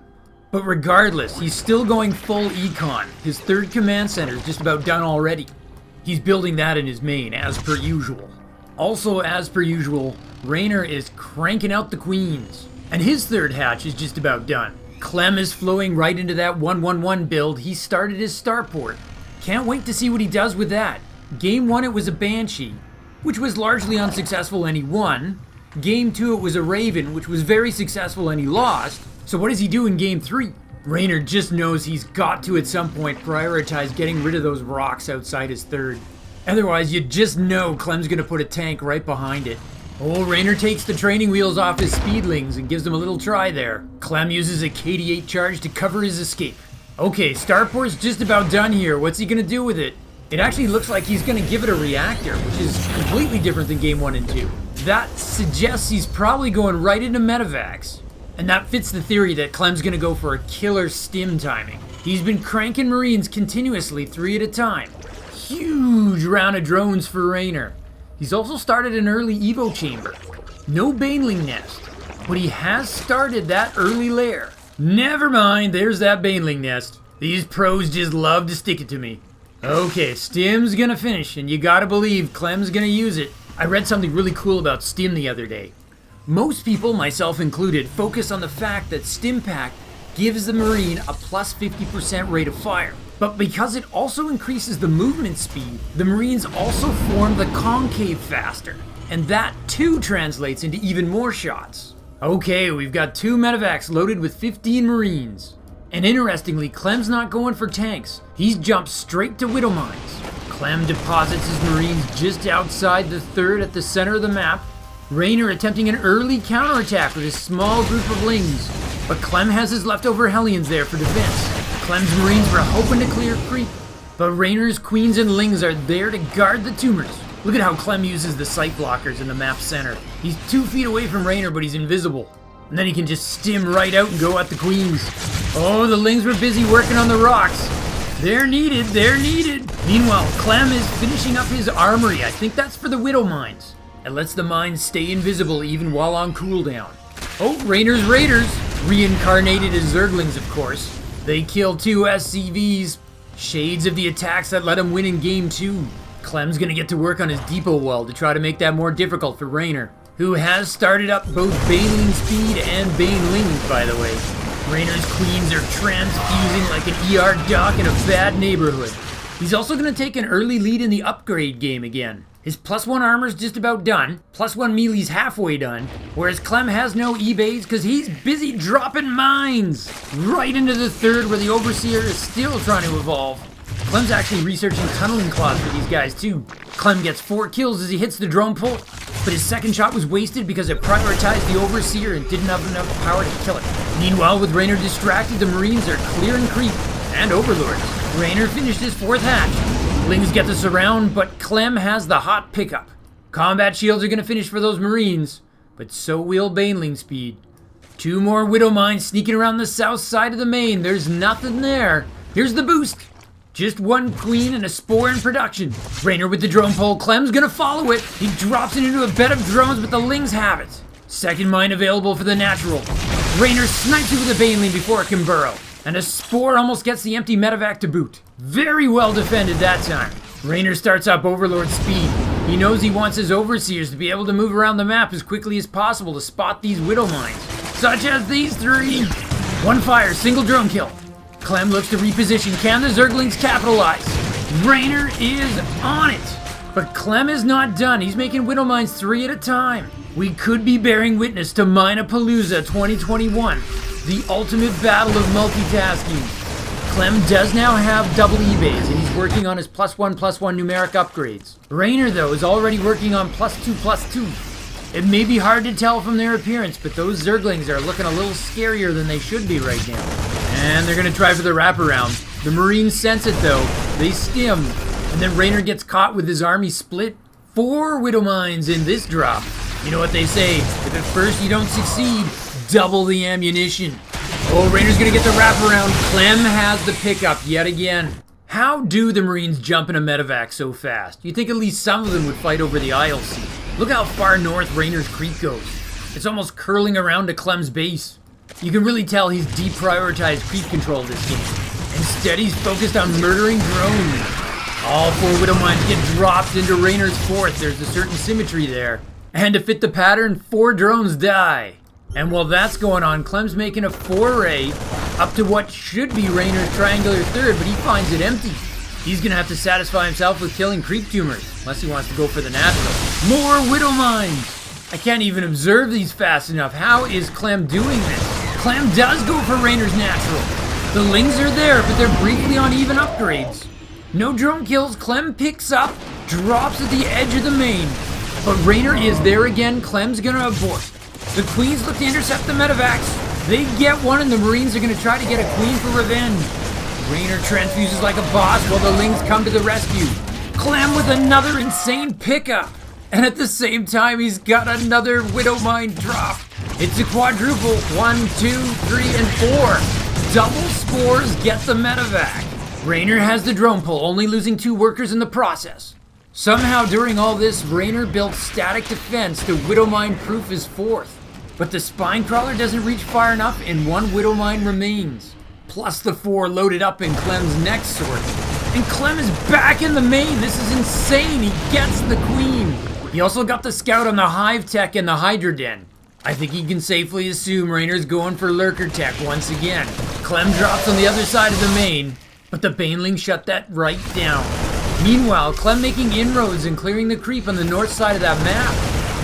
But regardless, he's still going full econ. His 3rd command center is just about done already. He's building that in his main, as per usual. Also, as per usual, Reynor is cranking out the queens. And his 3rd hatch is just about done. Clem is flowing right into that 1-1-1 build. He started his starport. Can't wait to see what he does with that. Game 1 it was a Banshee, which was largely unsuccessful and he won. Game 2 it was a Raven, which was very successful and he lost. So what does he do in Game 3? Reynor just knows he's got to at some point prioritize getting rid of those rocks outside his 3rd. Otherwise you just know Clem's gonna put a tank right behind it. Oh, Reynor takes the training wheels off his speedlings and gives them a little try there. Clem uses a KD8 charge to cover his escape. Okay, Starport's just about done here. What's he gonna do with it? It actually looks like he's gonna give it a reactor, which is completely different than Game 1 and 2. That suggests he's probably going right into medevacs. And that fits the theory that Clem's gonna go for a killer stim timing. He's been cranking Marines continuously 3 at a time. Huge round of drones for Reynor. He's also started an early Evo chamber. No Baneling nest, but he has started that early lair. Never mind, there's that Baneling nest. These pros just love to stick it to me. Okay, Stim's gonna finish, and you gotta believe Clem's gonna use it. I read something really cool about Stim the other day. Most people, myself included, focus on the fact that Stim Pack gives the Marine a plus 50% rate of fire. But because it also increases the movement speed, the Marines also form the concave faster. And that too translates into even more shots. Okay, we've got 2 medevacs loaded with 15 Marines. And interestingly, Clem's not going for tanks. He's jumped straight to Widow Mines. Clem deposits his Marines just outside the 3rd at the center of the map. Reynor attempting an early counterattack with his small group of Lings. But Clem has his leftover Hellions there for defense. Clem's Marines were hoping to clear creep. But Reynor's Queens and Lings are there to guard the tumors. Look at how Clem uses the sight blockers in the map center. He's 2 feet away from Reynor, but he's invisible. And then he can just stim right out and go at the Queens. Oh, the Lings were busy working on the rocks. They're needed, they're needed. Meanwhile, Clem is finishing up his armory. I think that's for the Widow Mines. It lets the mines stay invisible even while on cooldown. Oh, Reynor's Raiders. Reincarnated as Zerglings, of course. They kill 2 SCVs. Shades of the attacks that let him win in game 2. Clem's gonna get to work on his depot wall to try to make that more difficult for Reynor, who has started up both Baneling Speed and Banelings, by the way. Reynor's Queens are transfusing like an ER dock in a bad neighborhood. He's also gonna take an early lead in the upgrade game again. His +1 armor's just about done, +1 melee's halfway done, whereas Clem has no E-Bays because he's busy dropping mines right into the 3rd where the Overseer is still trying to evolve. Clem's actually researching tunneling claws for these guys too. Clem gets 4 kills as he hits the drone pull, but his second shot was wasted because it prioritized the Overseer and didn't have enough power to kill it. Meanwhile, with Reynor distracted, the Marines are clearing creep and Overlords. Reynor finished his 4th hatch. Lings get the surround, but Clem has the hot pickup. Combat shields are going to finish for those Marines, but so will Baneling Speed. 2 more Widow Mines sneaking around the south side of the main. There's nothing there. Here's the boost. Just 1 Queen and a Spore in production. Reynor with the drone pole. Clem's going to follow it. He drops it into a bed of drones, but the Lings have it. Second mine available for the natural. Reynor snipes it with a Baneling before it can burrow. And a Spore almost gets the empty medevac to boot. Very well defended that time. Reynor starts up Overlord speed. He knows he wants his Overseers to be able to move around the map as quickly as possible to spot these Widow Mines. Such as these 3. 1 fire, single drone kill. Clem looks to reposition. Can the Zerglings capitalize? Reynor is on it. But Clem is not done. He's making Widow Mines 3 at a time. We could be bearing witness to Minapalooza 2021. The ultimate battle of multitasking. Clem does now have double E-Bays, and he's working on his +1/+1 numeric upgrades. Reynor, though, is already working on +2/+2. It may be hard to tell from their appearance, but those Zerglings are looking a little scarier than they should be right now. And they're going to try for the wraparound. The Marines sense it, though. They stim. And then Reynor gets caught with his army split. 4 Widow Mines in this drop. You know what they say, if at first you don't succeed, double the ammunition. Oh, Reynor's gonna get the wraparound. Clem has the pickup yet again. How do the Marines jump in a medevac so fast? You'd think at least some of them would fight over the ILC. Look how far north Reynor's Creek goes. It's almost curling around to Clem's base. You can really tell he's deprioritized creep control this game. Instead, he's focused on murdering drones. All 4 Widow Mines get dropped into Reynor's 4th. There's a certain symmetry there. And to fit the pattern, 4 drones die. And while that's going on, Clem's making a foray up to what should be Reynor's triangular 3rd, but he finds it empty. He's gonna have to satisfy himself with killing creep tumors, unless he wants to go for the natural. More Widow Mines! I can't even observe these fast enough. How is Clem doing this? Clem does go for Reynor's natural. The Lings are there, but they're briefly on even upgrades. No drone kills. Clem picks up, drops at the edge of the main. But Reynor is there again. Clem's gonna abort. The Queens look to intercept the medevacs. They get one, and the Marines are gonna try to get a Queen for revenge. Reynor transfuses like a boss while the Lings come to the rescue. Clem with another insane pickup. And at the same time, he's got another Widow Mine drop. It's a quadruple. 1, 2, 3, and 4. Double Spores get the medevac. Reynor has the drone pull, only losing 2 workers in the process. Somehow during all this, Reynor built static defense to Widow Mine proof his 4th. But the Spine Crawler doesn't reach far enough, and 1 Widow Mine remains. Plus the 4 loaded up in Clem's next sword. And Clem is back in the main. This is insane. He gets the Queen. He also got the Scout on the Hive Tech and the Hydra Den. I think he can safely assume Reynor's going for Lurker Tech once again. Clem drops on the other side of the main. But the Baneling shut that right down. Meanwhile, Clem making inroads and clearing the creep on the north side of that map.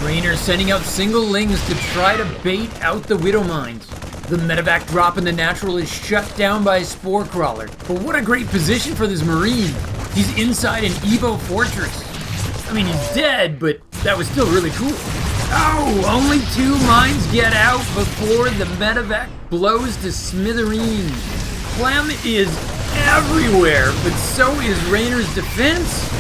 Reynor sending out single lings to try to bait out the Widow Mines. The medevac drop in the natural is shut down by a spore crawler. But what a great position for this Marine. He's inside an Evo fortress. I mean, he's dead, but that was still really cool. Oh, only 2 mines get out before the medevac blows to smithereens. Clem is everywhere, but so is Reynor's defense.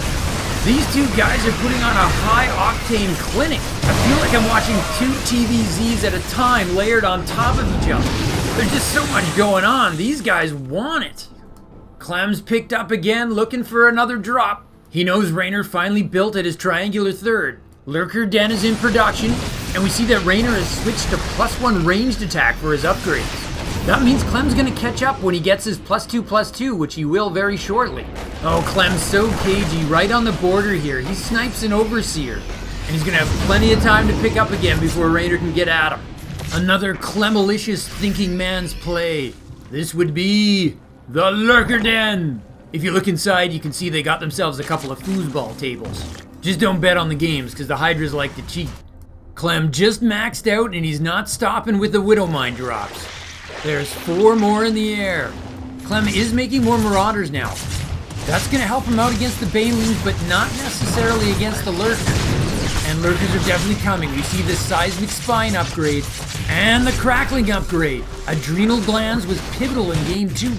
These 2 guys are putting on a high-octane clinic. I feel like I'm watching 2 TVZs at a time layered on top of each other. There's just so much going on. These guys want it. Clem's picked up again, looking for another drop. He knows Reynor finally built at his triangular third. Lurker Den is in production, and we see that Reynor has switched to +1 ranged attack for his upgrades. That means Clem's gonna catch up when he gets his +2/+2, which he will very shortly. Oh, Clem's so cagey, right on the border here. He snipes an Overseer, and he's gonna have plenty of time to pick up again before Reynor can get at him. Another Clemalicious thinking man's play. This would be the Lurker Den. If you look inside, you can see they got themselves a couple of foosball tables. Just don't bet on the games, because the Hydras like to cheat. Clem just maxed out, and he's not stopping with the Widow Mine drops. There's 4 more in the air. Clem is making more Marauders now. That's going to help him out against the Banelings, but not necessarily against the Lurkers. And Lurkers are definitely coming. We see the Seismic Spine upgrade and the Crackling upgrade. Adrenal Glands was pivotal in Game 2.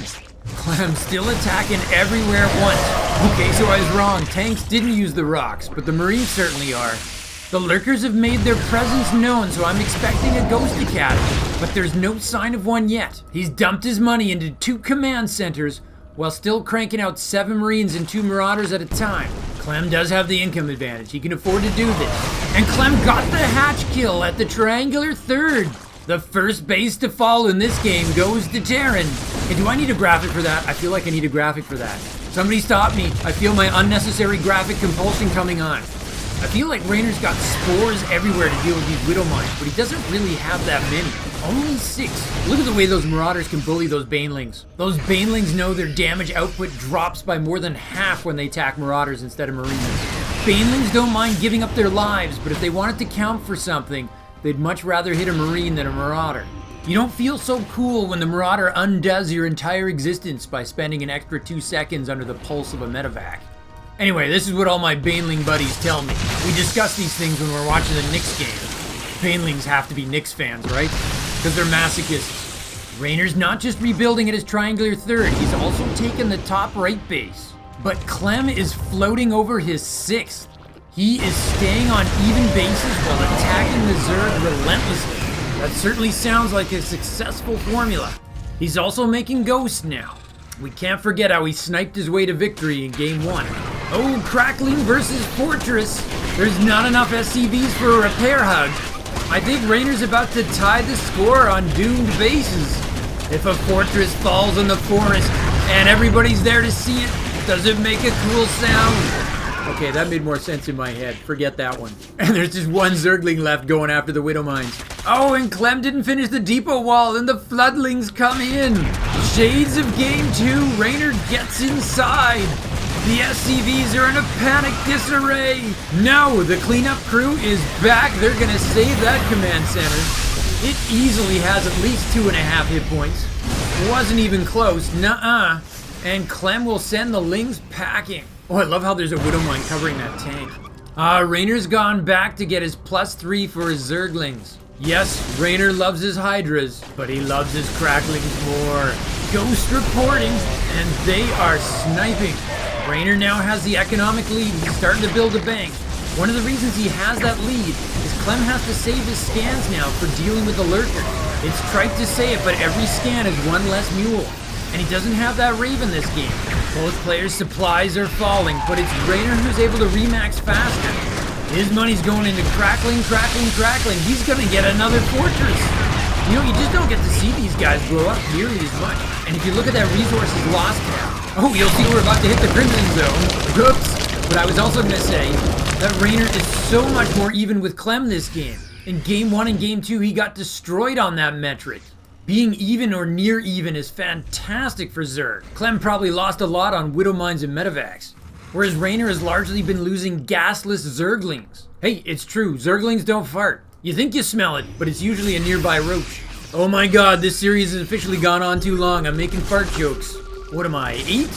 Clem still attacking everywhere at once. Okay, so I was wrong. Tanks didn't use the rocks, but the Marines certainly are. The Lurkers have made their presence known, so I'm expecting a Ghost Academy, but there's no sign of one yet. He's dumped his money into 2 command centers while still cranking out 7 Marines and 2 Marauders at a time. Clem does have the income advantage. He can afford to do this. And Clem got the hatch kill at the triangular third. The first base to fall in this game goes to Terran. Hey, do I need a graphic for that? I feel like I need a graphic for that. Somebody stop me. I feel my unnecessary graphic compulsion coming on. I feel like Reynor's got spores everywhere to deal with these Widow Mines, but he doesn't really have that many. Only 6. Look at the way those Marauders can bully those Banelings. Those Banelings know their damage output drops by more than half when they attack Marauders instead of Marines. Banelings don't mind giving up their lives, but if they want it to count for something, they'd much rather hit a Marine than a Marauder. You don't feel so cool when the Marauder undoes your entire existence by spending an extra 2 seconds under the pulse of a medevac. Anyway, this is what all my Baneling buddies tell me. We discuss these things when we're watching the Knicks game. Banelings have to be Knicks fans, right? Because they're masochists. Reynor's not just rebuilding at his triangular third, he's also taken the top right base. But Clem is floating over his 6th. He is staying on even bases while attacking the Zerg relentlessly. That certainly sounds like a successful formula. He's also making ghosts now. We can't forget how he sniped his way to victory in Game 1. Oh, Crackling versus Fortress. There's not enough SCVs for a repair hug. I think Reynor's about to tie the score on doomed bases. If a fortress falls in the forest and everybody's there to see it, does it make a cool sound? Okay, that made more sense in my head. Forget that one. And there's just 1 Zergling left going after the Widow Mines. Oh, and Clem didn't finish the depot wall, and the Floodlings come in. Shades of Game 2, Reynor gets inside. The SCVs are in a panic disarray. No, the cleanup crew is back. They're gonna save that command center. It easily has at least 2.5 hit points. Wasn't even close, nuh-uh. And Clem will send the Lings packing. Oh, I love how there's a Widow Mine covering that tank. Reynor's gone back to get his +3 for his Zerglings. Yes, Reynor loves his Hydras, but he loves his Cracklings more. Ghost reporting, and they are sniping. Reynor now has the economic lead. He's starting to build a bank. One of the reasons he has that lead is Clem has to save his scans now for dealing with the Lurker. It's trite to say it, but every scan is 1 less mule. And he doesn't have that Raven this game. Both players' supplies are falling, but it's Reynor who's able to remax faster. His money's going into Crackling. He's gonna get another fortress. You know, you just don't get to see these guys blow up nearly as much. And if you look at that resources lost tab, oh, you'll see we're about to hit the Crimson Zone. Oops. But I was also gonna say that Reynor is so much more even with Clem this game. In Game 1 and Game 2, he got destroyed on that metric. Being even or near even is fantastic for Zerg. Clem probably lost a lot on Widow Mines and Medevacs, whereas Reynor has largely been losing gasless Zerglings. Hey, it's true, Zerglings don't fart. You think you smell it, but it's usually a nearby roach. Oh my god, this series has officially gone on too long. I'm making fart jokes. What am I, 8?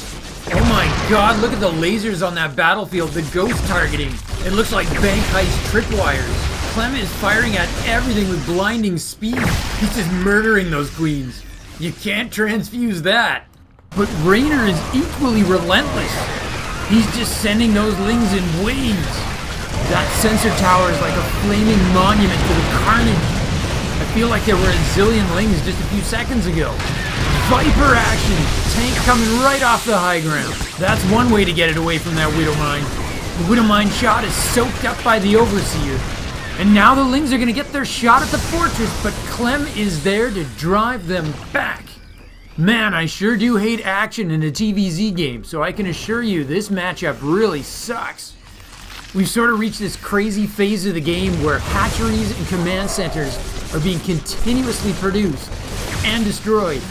Oh my god, look at the lasers on that battlefield, the ghost targeting. It looks like bank heist tripwires. Clem is firing at everything with blinding speed. He's just murdering those queens. You can't transfuse that. But Reynor is equally relentless. He's just sending those lings in waves. That sensor tower is like a flaming monument to the carnage. I feel like there were a zillion lings just a few seconds ago. Viper action! Tank coming right off the high ground. That's one way to get it away from that Widow Mine. The Widow Mine shot is soaked up by the Overseer. And now the Lings are going to get their shot at the fortress, but Clem is there to drive them back. Man, I sure do hate action in a TVZ game, so I can assure you this matchup really sucks. We've sort of reached this crazy phase of the game where hatcheries and command centers are being continuously produced and destroyed.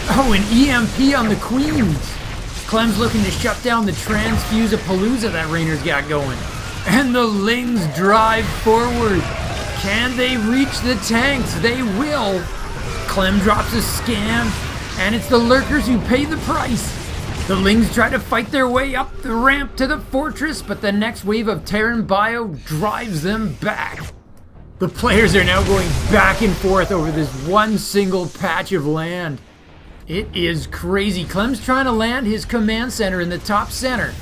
Oh, an EMP on the Queens! Clem's looking to shut down the transfuse-a-palooza that Reynor's got going. And the Lings drive forward. Can they reach the tanks? They will. Clem drops a scan, and it's the lurkers who pay the price. The Lings try to fight their way up the ramp to the fortress, but the next wave of Terran bio drives them back. The players are now going back and forth over this one single patch of land. It is crazy. Clem's trying to land his command center in the top center,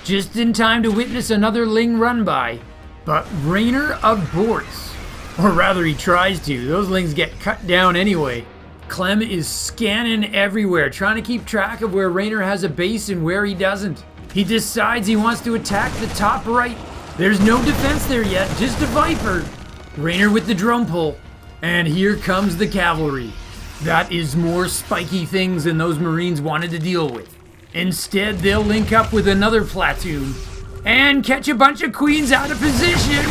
just in time to witness another Ling run by. But Reynor aborts. Or rather, he tries to. Those Lings get cut down anyway. Clem is scanning everywhere, trying to keep track of where Reynor has a base and where he doesn't. He decides he wants to attack the top right. There's no defense there yet, just a Viper. Reynor with the drone pull. And here comes the cavalry. That is more spiky things than those Marines wanted to deal with. Instead, they'll link up with another platoon and catch a bunch of queens out of position.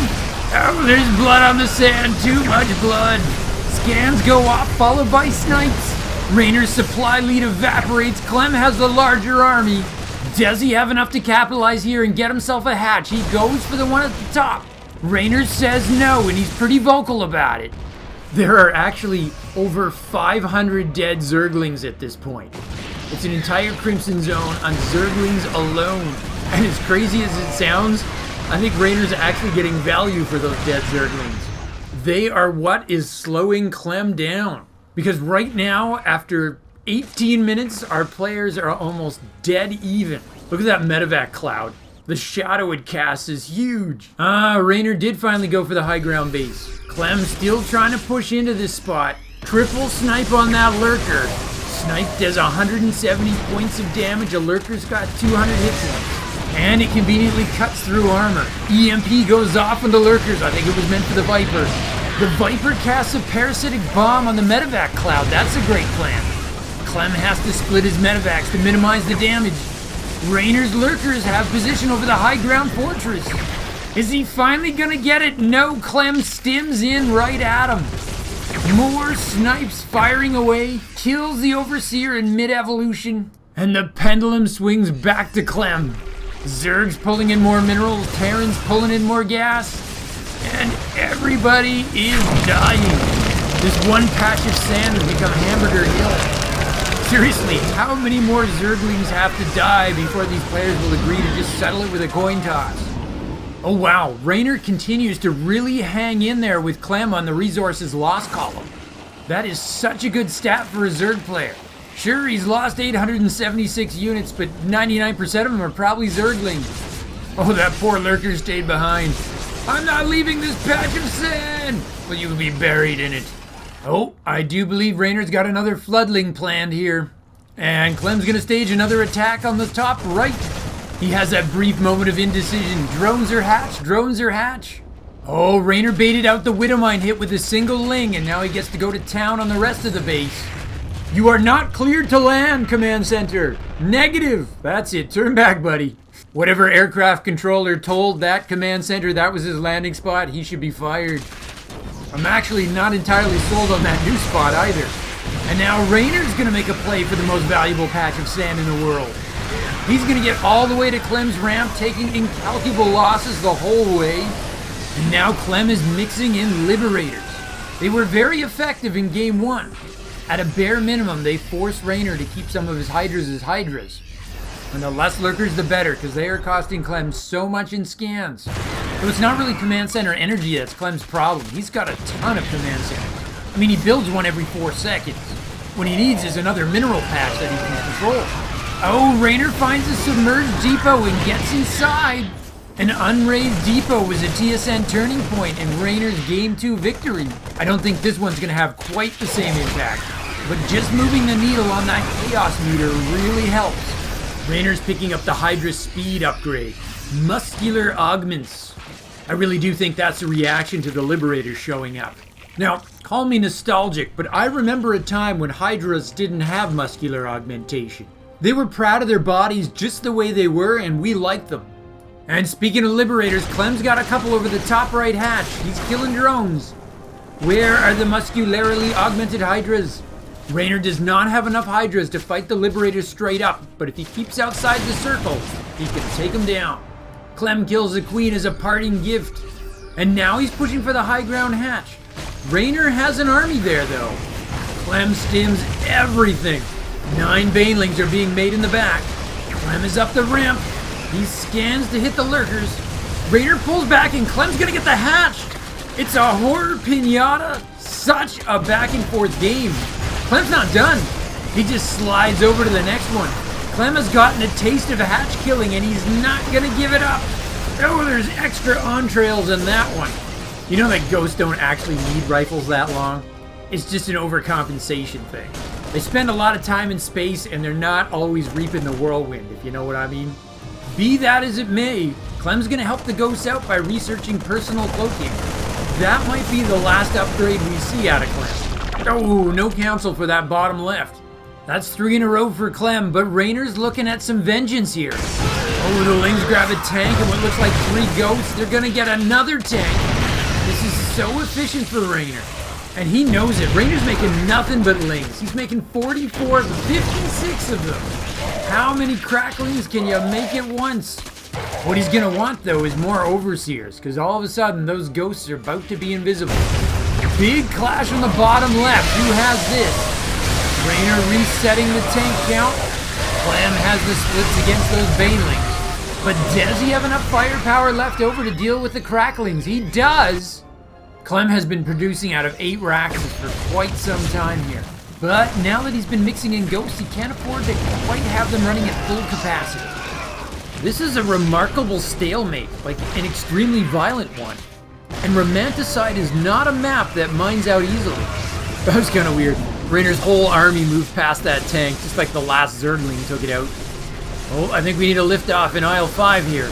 Oh, there's blood on the sand, too much blood. Scans go off, followed by snipes. Reynor's supply lead evaporates. Clem has the larger army. Does he have enough to capitalize here and get himself a hatch? He goes for the one at the top. Reynor says no, and he's pretty vocal about it. There are actually over 500 dead Zerglings at this point. It's an entire Crimson Zone on Zerglings alone. And as crazy as it sounds, I think Reynor's actually getting value for those dead Zerglings. They are what is slowing Clem down. Because right now, after 18 minutes, our players are almost dead even. Look at that medevac cloud. The shadow it casts is huge. Reynor did finally go for the high ground base. Clem's still trying to push into this spot. Triple snipe on that lurker. Snipe does 170 points of damage. A lurker's got 200 hit points. And it conveniently cuts through armor. EMP goes off on the lurkers. I think it was meant for the Viper. The Viper casts a parasitic bomb on the medevac cloud. That's a great plan. Clem has to split his medevacs to minimize the damage. Reynor's lurkers have position over the high ground fortress. Is he finally gonna get it? No, Clem stims in right at him. More snipes firing away, kills the Overseer in mid-evolution, and the pendulum swings back to Clem. Zerg's pulling in more minerals, Terran's pulling in more gas, and everybody is dying. This one patch of sand has become Hamburger Hill. Seriously, how many more Zerglings have to die before these players will agree to just settle it with a coin toss? Oh wow, Reynor continues to really hang in there with Clem on the resources loss column. That is such a good stat for a Zerg player. Sure, he's lost 876 units, but 99% of them are probably Zerglings. Oh, that poor lurker stayed behind. I'm not leaving this patch of sand! Well, you'll be buried in it. Oh, I do believe Reynor's got another floodling planned here. And Clem's gonna stage another attack on the top right. He has that brief moment of indecision. Drones are hatch, drones are hatch. Oh, Reynor baited out the Widowmine hit with a single Ling, and now he gets to go to town on the rest of the base. You are not cleared to land, Command Center. Negative. That's it, turn back, buddy. Whatever aircraft controller told that Command Center that was his landing spot, he should be fired. I'm actually not entirely sold on that new spot either. And now Reynor's gonna make a play for the most valuable patch of sand in the world. He's gonna get all the way to Clem's ramp, taking incalculable losses the whole way. And now Clem is mixing in Liberators. They were very effective in game 1. At a bare minimum, they forced Reynor to keep some of his Hydras as Hydras. And the less lurkers, the better, because they are costing Clem so much in scans. So it's not really command center energy that's Clem's problem. He's got a ton of command centers. I mean, he builds one every 4 seconds. What he needs is another mineral patch that he can control. Oh, Reynor finds a submerged depot and gets inside. An unraised depot was a TSN turning point in Reynor's Game 2 victory. I don't think this one's going to have quite the same impact, but just moving the needle on that chaos meter really helps. Reynor's picking up the Hydra speed upgrade. Muscular augments. I really do think that's a reaction to the Liberators showing up. Now, call me nostalgic, but I remember a time when Hydras didn't have muscular augmentation. They were proud of their bodies just the way they were, and we liked them. And speaking of Liberators, Clem's got a couple over the top right hatch. He's killing drones. Where are the muscularly augmented Hydras? Reynor does not have enough Hydras to fight the Liberators straight up, but if he keeps outside the circle, he can take them down. Clem kills the Queen as a parting gift. And now he's pushing for the high ground hatch. Reynor has an army there, though. Clem stims everything. 9 Banelings are being made in the back. Clem is up the ramp. He scans to hit the lurkers. Reynor pulls back and Clem's gonna get the hatch. It's a horror pinata. Such a back and forth game. Clem's not done. He just slides over to the next one. Clem has gotten a taste of hatch killing and he's not gonna give it up. Oh, there's extra entrails in that one. You know that ghosts don't actually need rifles that long? It's just an overcompensation thing. They spend a lot of time in space and they're not always reaping the whirlwind, if you know what I mean. Be that as it may, Clem's gonna help the ghosts out by researching personal cloaking. That might be the last upgrade we see out of Clem. Oh, no cancel for that bottom left. That's 3 in a row for Clem, but Reynor's looking at some vengeance here. Oh, the Lings grab a tank and what looks like 3 ghosts. They're gonna get another tank. This is so efficient for Reynor. And he knows it. Reynor's making nothing but Lings. He's making 44, 56 of them. How many cracklings can you make at once? What he's gonna want though is more overseers, because all of a sudden those ghosts are about to be invisible. Big clash on the bottom left. Who has this? Reynor resetting the tank count. Clem has the splits against those Banelings. But does he have enough firepower left over to deal with the cracklings? He does! Clem has been producing out of 8 racks for quite some time here. But now that he's been mixing in ghosts, he can't afford to quite have them running at full capacity. This is a remarkable stalemate, like an extremely violent one. And Romanticide is not a map that mines out easily. That was kind of weird. Reynor's whole army moved past that tank, just like the last Zergling took it out. Oh, I think we need a liftoff in aisle 5 here.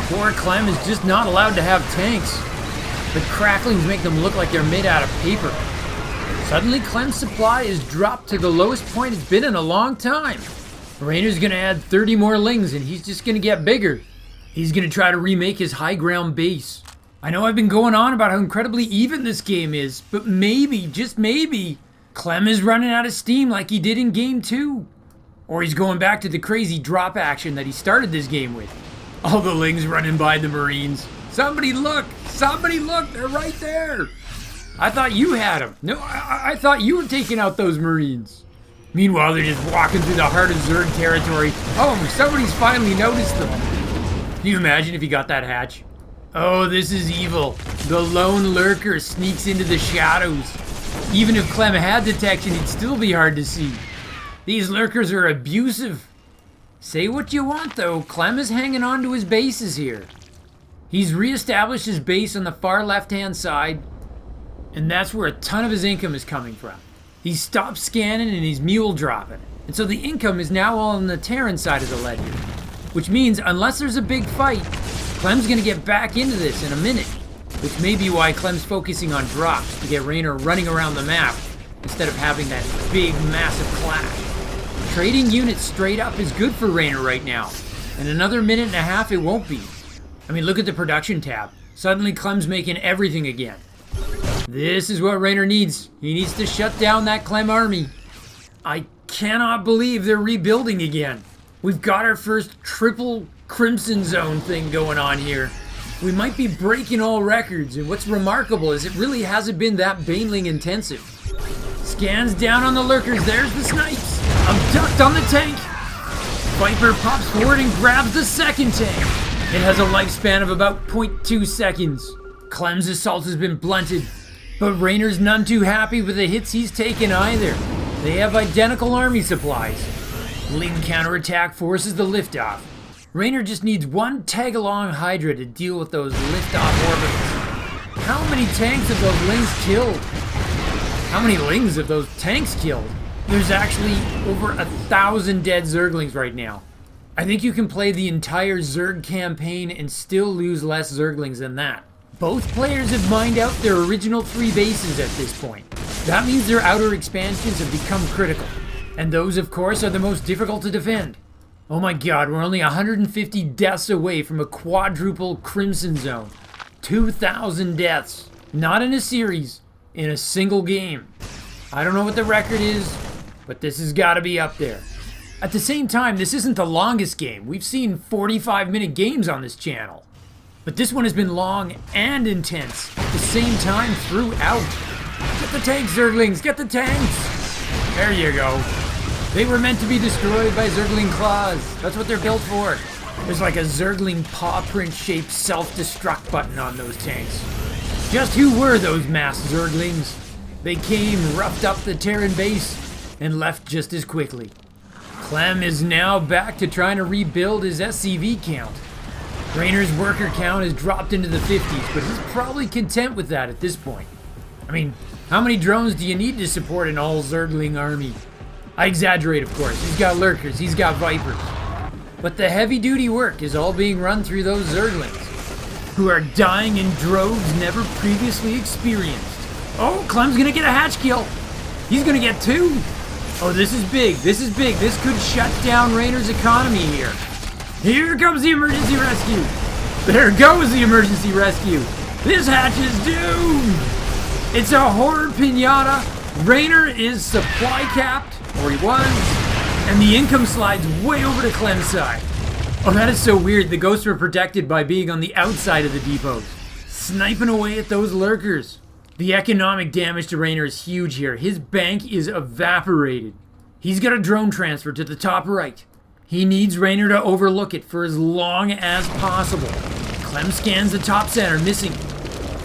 Poor Clem is just not allowed to have tanks. The cracklings make them look like they're made out of paper. Suddenly, Clem's supply is dropped to the lowest point it's been in a long time. Reynor's gonna add 30 more Lings and he's just gonna get bigger. He's gonna try to remake his high ground base. I know I've been going on about how incredibly even this game is, but maybe, just maybe, Clem is running out of steam like he did in game 2. Or he's going back to the crazy drop action that he started this game with. All the Lings running by the Marines. Somebody look! Somebody look! They're right there! I thought you had them. No, I thought you were taking out those Marines. Meanwhile, they're just walking through the heart of Zerg territory. Oh, somebody's finally noticed them. Can you imagine if he got that hatch? Oh, this is evil. The lone lurker sneaks into the shadows. Even if Clem had detection, he'd still be hard to see. These lurkers are abusive. Say what you want, though. Clem is hanging on to his bases here. He's reestablished his base on the far left-hand side, and that's where a ton of his income is coming from. He's stopped scanning and he's mule dropping. And so the income is now all on the Terran side of the ledger. Which means, unless there's a big fight, Clem's gonna get back into this in a minute. Which may be why Clem's focusing on drops, to get Reynor running around the map, instead of having that big, massive clash. Trading units straight up is good for Reynor right now. In another minute and a half, it won't be. I mean, look at the production tab. Suddenly, Clem's making everything again. This is what Reynor needs. He needs to shut down that Clem army. I cannot believe they're rebuilding again. We've got our first triple Crimson Zone thing going on here. We might be breaking all records, and what's remarkable is it really hasn't been that Baneling intensive. Scans down on the lurkers, there's the snipes. I'm ducked on the tank. Viper pops forward and grabs the second tank. It has a lifespan of about 0.2 seconds. Clem's assault has been blunted, but Reynor's none too happy with the hits he's taken either. They have identical army supplies. Ling counterattack forces the liftoff. Reynor just needs one tag-along Hydra to deal with those liftoff orbitals. How many tanks have those Lings killed? How many Lings have those tanks killed? There's actually over 1,000 dead Zerglings right now. I think you can play the entire Zerg campaign and still lose less Zerglings than that. Both players have mined out their original 3 bases at this point. That means their outer expansions have become critical. And those, of course, are the most difficult to defend. Oh my god, we're only 150 deaths away from a quadruple Crimson Zone. 2,000 deaths. Not in a series, in a single game. I don't know what the record is, but this has got to be up there. At the same time, this isn't the longest game. We've seen 45-minute games on this channel. But this one has been long and intense at the same time throughout. Get the tanks, Zerglings! Get the tanks! There you go. They were meant to be destroyed by Zergling claws. That's what they're built for. There's like a Zergling paw print shaped self-destruct button on those tanks. Just who were those masked Zerglings? They came, roughed up the Terran base, and left just as quickly. Clem is now back to trying to rebuild his SCV count. Reynor's worker count has dropped into the 50s, but he's probably content with that at this point. I mean, how many drones do you need to support an all-Zergling army? I exaggerate, of course. He's got lurkers, he's got vipers. But the heavy-duty work is all being run through those Zerglings, who are dying in droves never previously experienced. Oh, Clem's gonna get a hatch kill. He's gonna get 2. Oh, this is big. This is big. This could shut down Reynor's economy here. Here comes the emergency rescue. There goes the emergency rescue. This hatch is doomed. It's a horror pinata. Reynor is supply capped, or he was, and the income slides way over to Clem's side. Oh, that is so weird. The ghosts were protected by being on the outside of the depots, sniping away at those lurkers. The economic damage to Reynor is huge here. His bank is evaporated. He's got a drone transfer to the top right. He needs Reynor to overlook it for as long as possible. Clem scans the top center, missing.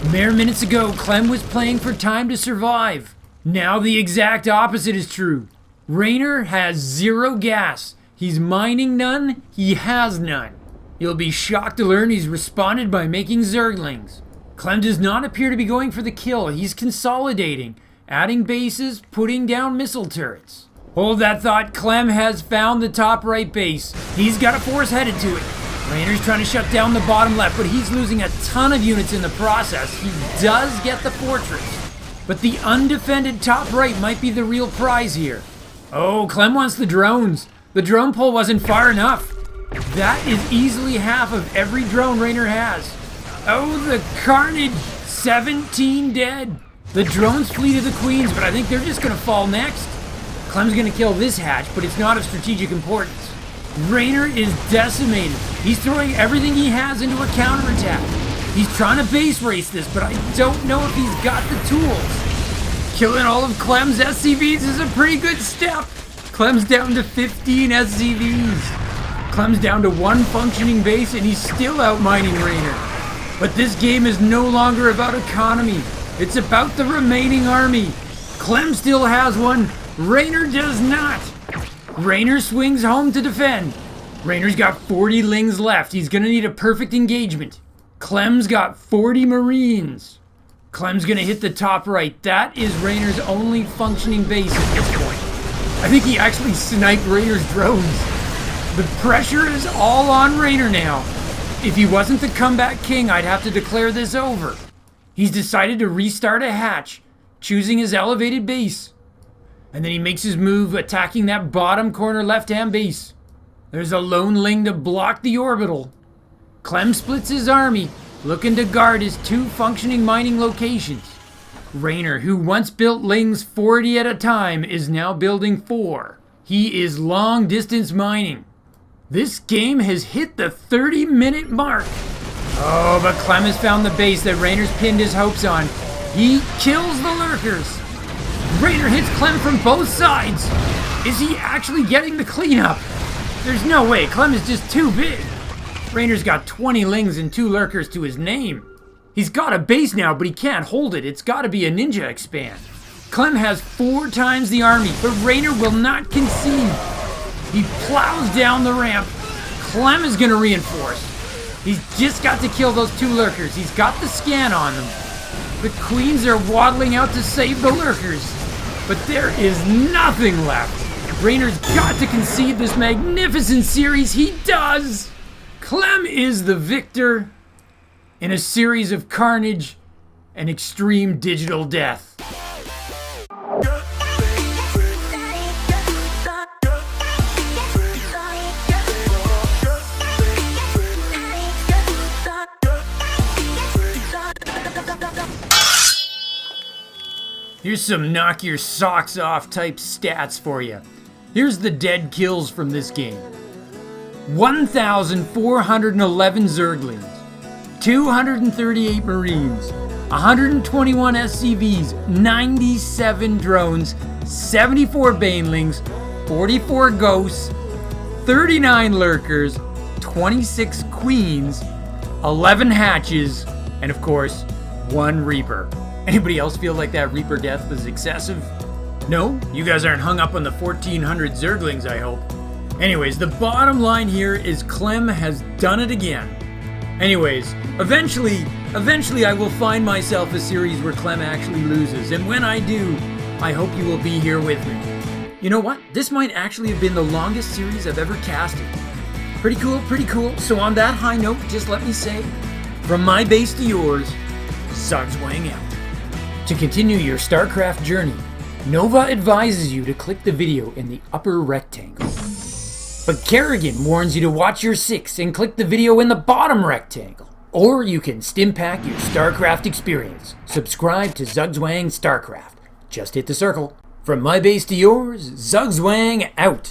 Mere minutes ago, Clem was playing for time to survive. Now the exact opposite is true. Reynor has 0 gas. He's mining none, he has none. You'll be shocked to learn he's responded by making Zerglings. Clem does not appear to be going for the kill. He's consolidating, adding bases, putting down missile turrets. Hold that thought. Clem has found the top right base. He's got a force headed to it. Reynor's trying to shut down the bottom left, but he's losing a ton of units in the process. He does get the fortress, but the undefended top right might be the real prize here. Oh, Clem wants the drones. The drone pull wasn't far enough. That is easily half of every drone Reynor has. Oh, the carnage! 17 dead. The drones flee to the queens, but I think they're just gonna fall next. Clem's gonna kill this hatch, but it's not of strategic importance. Reynor is decimated. He's throwing everything he has into a counterattack. He's trying to base race this, but I don't know if he's got the tools. Killing all of Clem's SCVs is a pretty good step. Clem's down to 15 SCVs. Clem's down to 1 functioning base, and he's still outmining Reynor. But this game is no longer about economy. It's about the remaining army. Clem still has one. Reynor does not. Reynor swings home to defend. Reynor's got 40 Lings left. He's gonna need a perfect engagement. Clem's got 40 Marines. Clem's gonna hit the top right. That is Reynor's only functioning base at this point. I think he actually sniped Reynor's drones. The pressure is all on Reynor now. If he wasn't the comeback king, I'd have to declare this over. He's decided to restart a hatch, choosing his elevated base. And then he makes his move, attacking that bottom corner left-hand base. There's a lone Ling to block the orbital. Clem splits his army, looking to guard his 2 functioning mining locations. Reynor, who once built lings 40 at a time, is now building 4. He is long distance mining. This game has hit the 30-minute mark. Oh, but Clem has found the base that Reynor's pinned his hopes on. He kills the lurkers. Reynor hits Clem from both sides. Is he actually getting the cleanup? There's no way. Clem is just too big. Reynor's got 20 lings and 2 lurkers to his name. He's got a base now, but he can't hold it. It's got to be a ninja expand. Clem has 4 times the army, but Reynor will not concede. He plows down the ramp. Clem is going to reinforce. He's just got to kill those 2 lurkers. He's got the scan on them. The queens are waddling out to save the lurkers. But there is nothing left. Reynor's got to concede this magnificent series. He does! Clem is the victor in a series of carnage and extreme digital death. Here's some knock your socks off type stats for you. Here's the dead kills from this game. 1,411 Zerglings, 238 Marines, 121 SCVs, 97 drones, 74 Banelings, 44 Ghosts, 39 Lurkers, 26 Queens, 11 Hatches, and of course, 1 Reaper. Anybody else feel like that Reaper death was excessive? No? You guys aren't hung up on the 1,400 Zerglings, I hope. Anyways, the bottom line here is Clem has done it again. Anyways, eventually I will find myself a series where Clem actually loses, and when I do, I hope you will be here with me. You know what? This might actually have been the longest series I've ever casted. Pretty cool, pretty cool. So on that high note, just let me say, from my base to yours, Zugzwang out. To continue your Starcraft journey, Nova advises you to click the video in the upper rectangle. But Kerrigan warns you to watch your 6 and click the video in the bottom rectangle. Or you can stimpack your Starcraft experience. Subscribe to Zugzwang Starcraft. Just hit the circle. From my base to yours, Zugzwang out.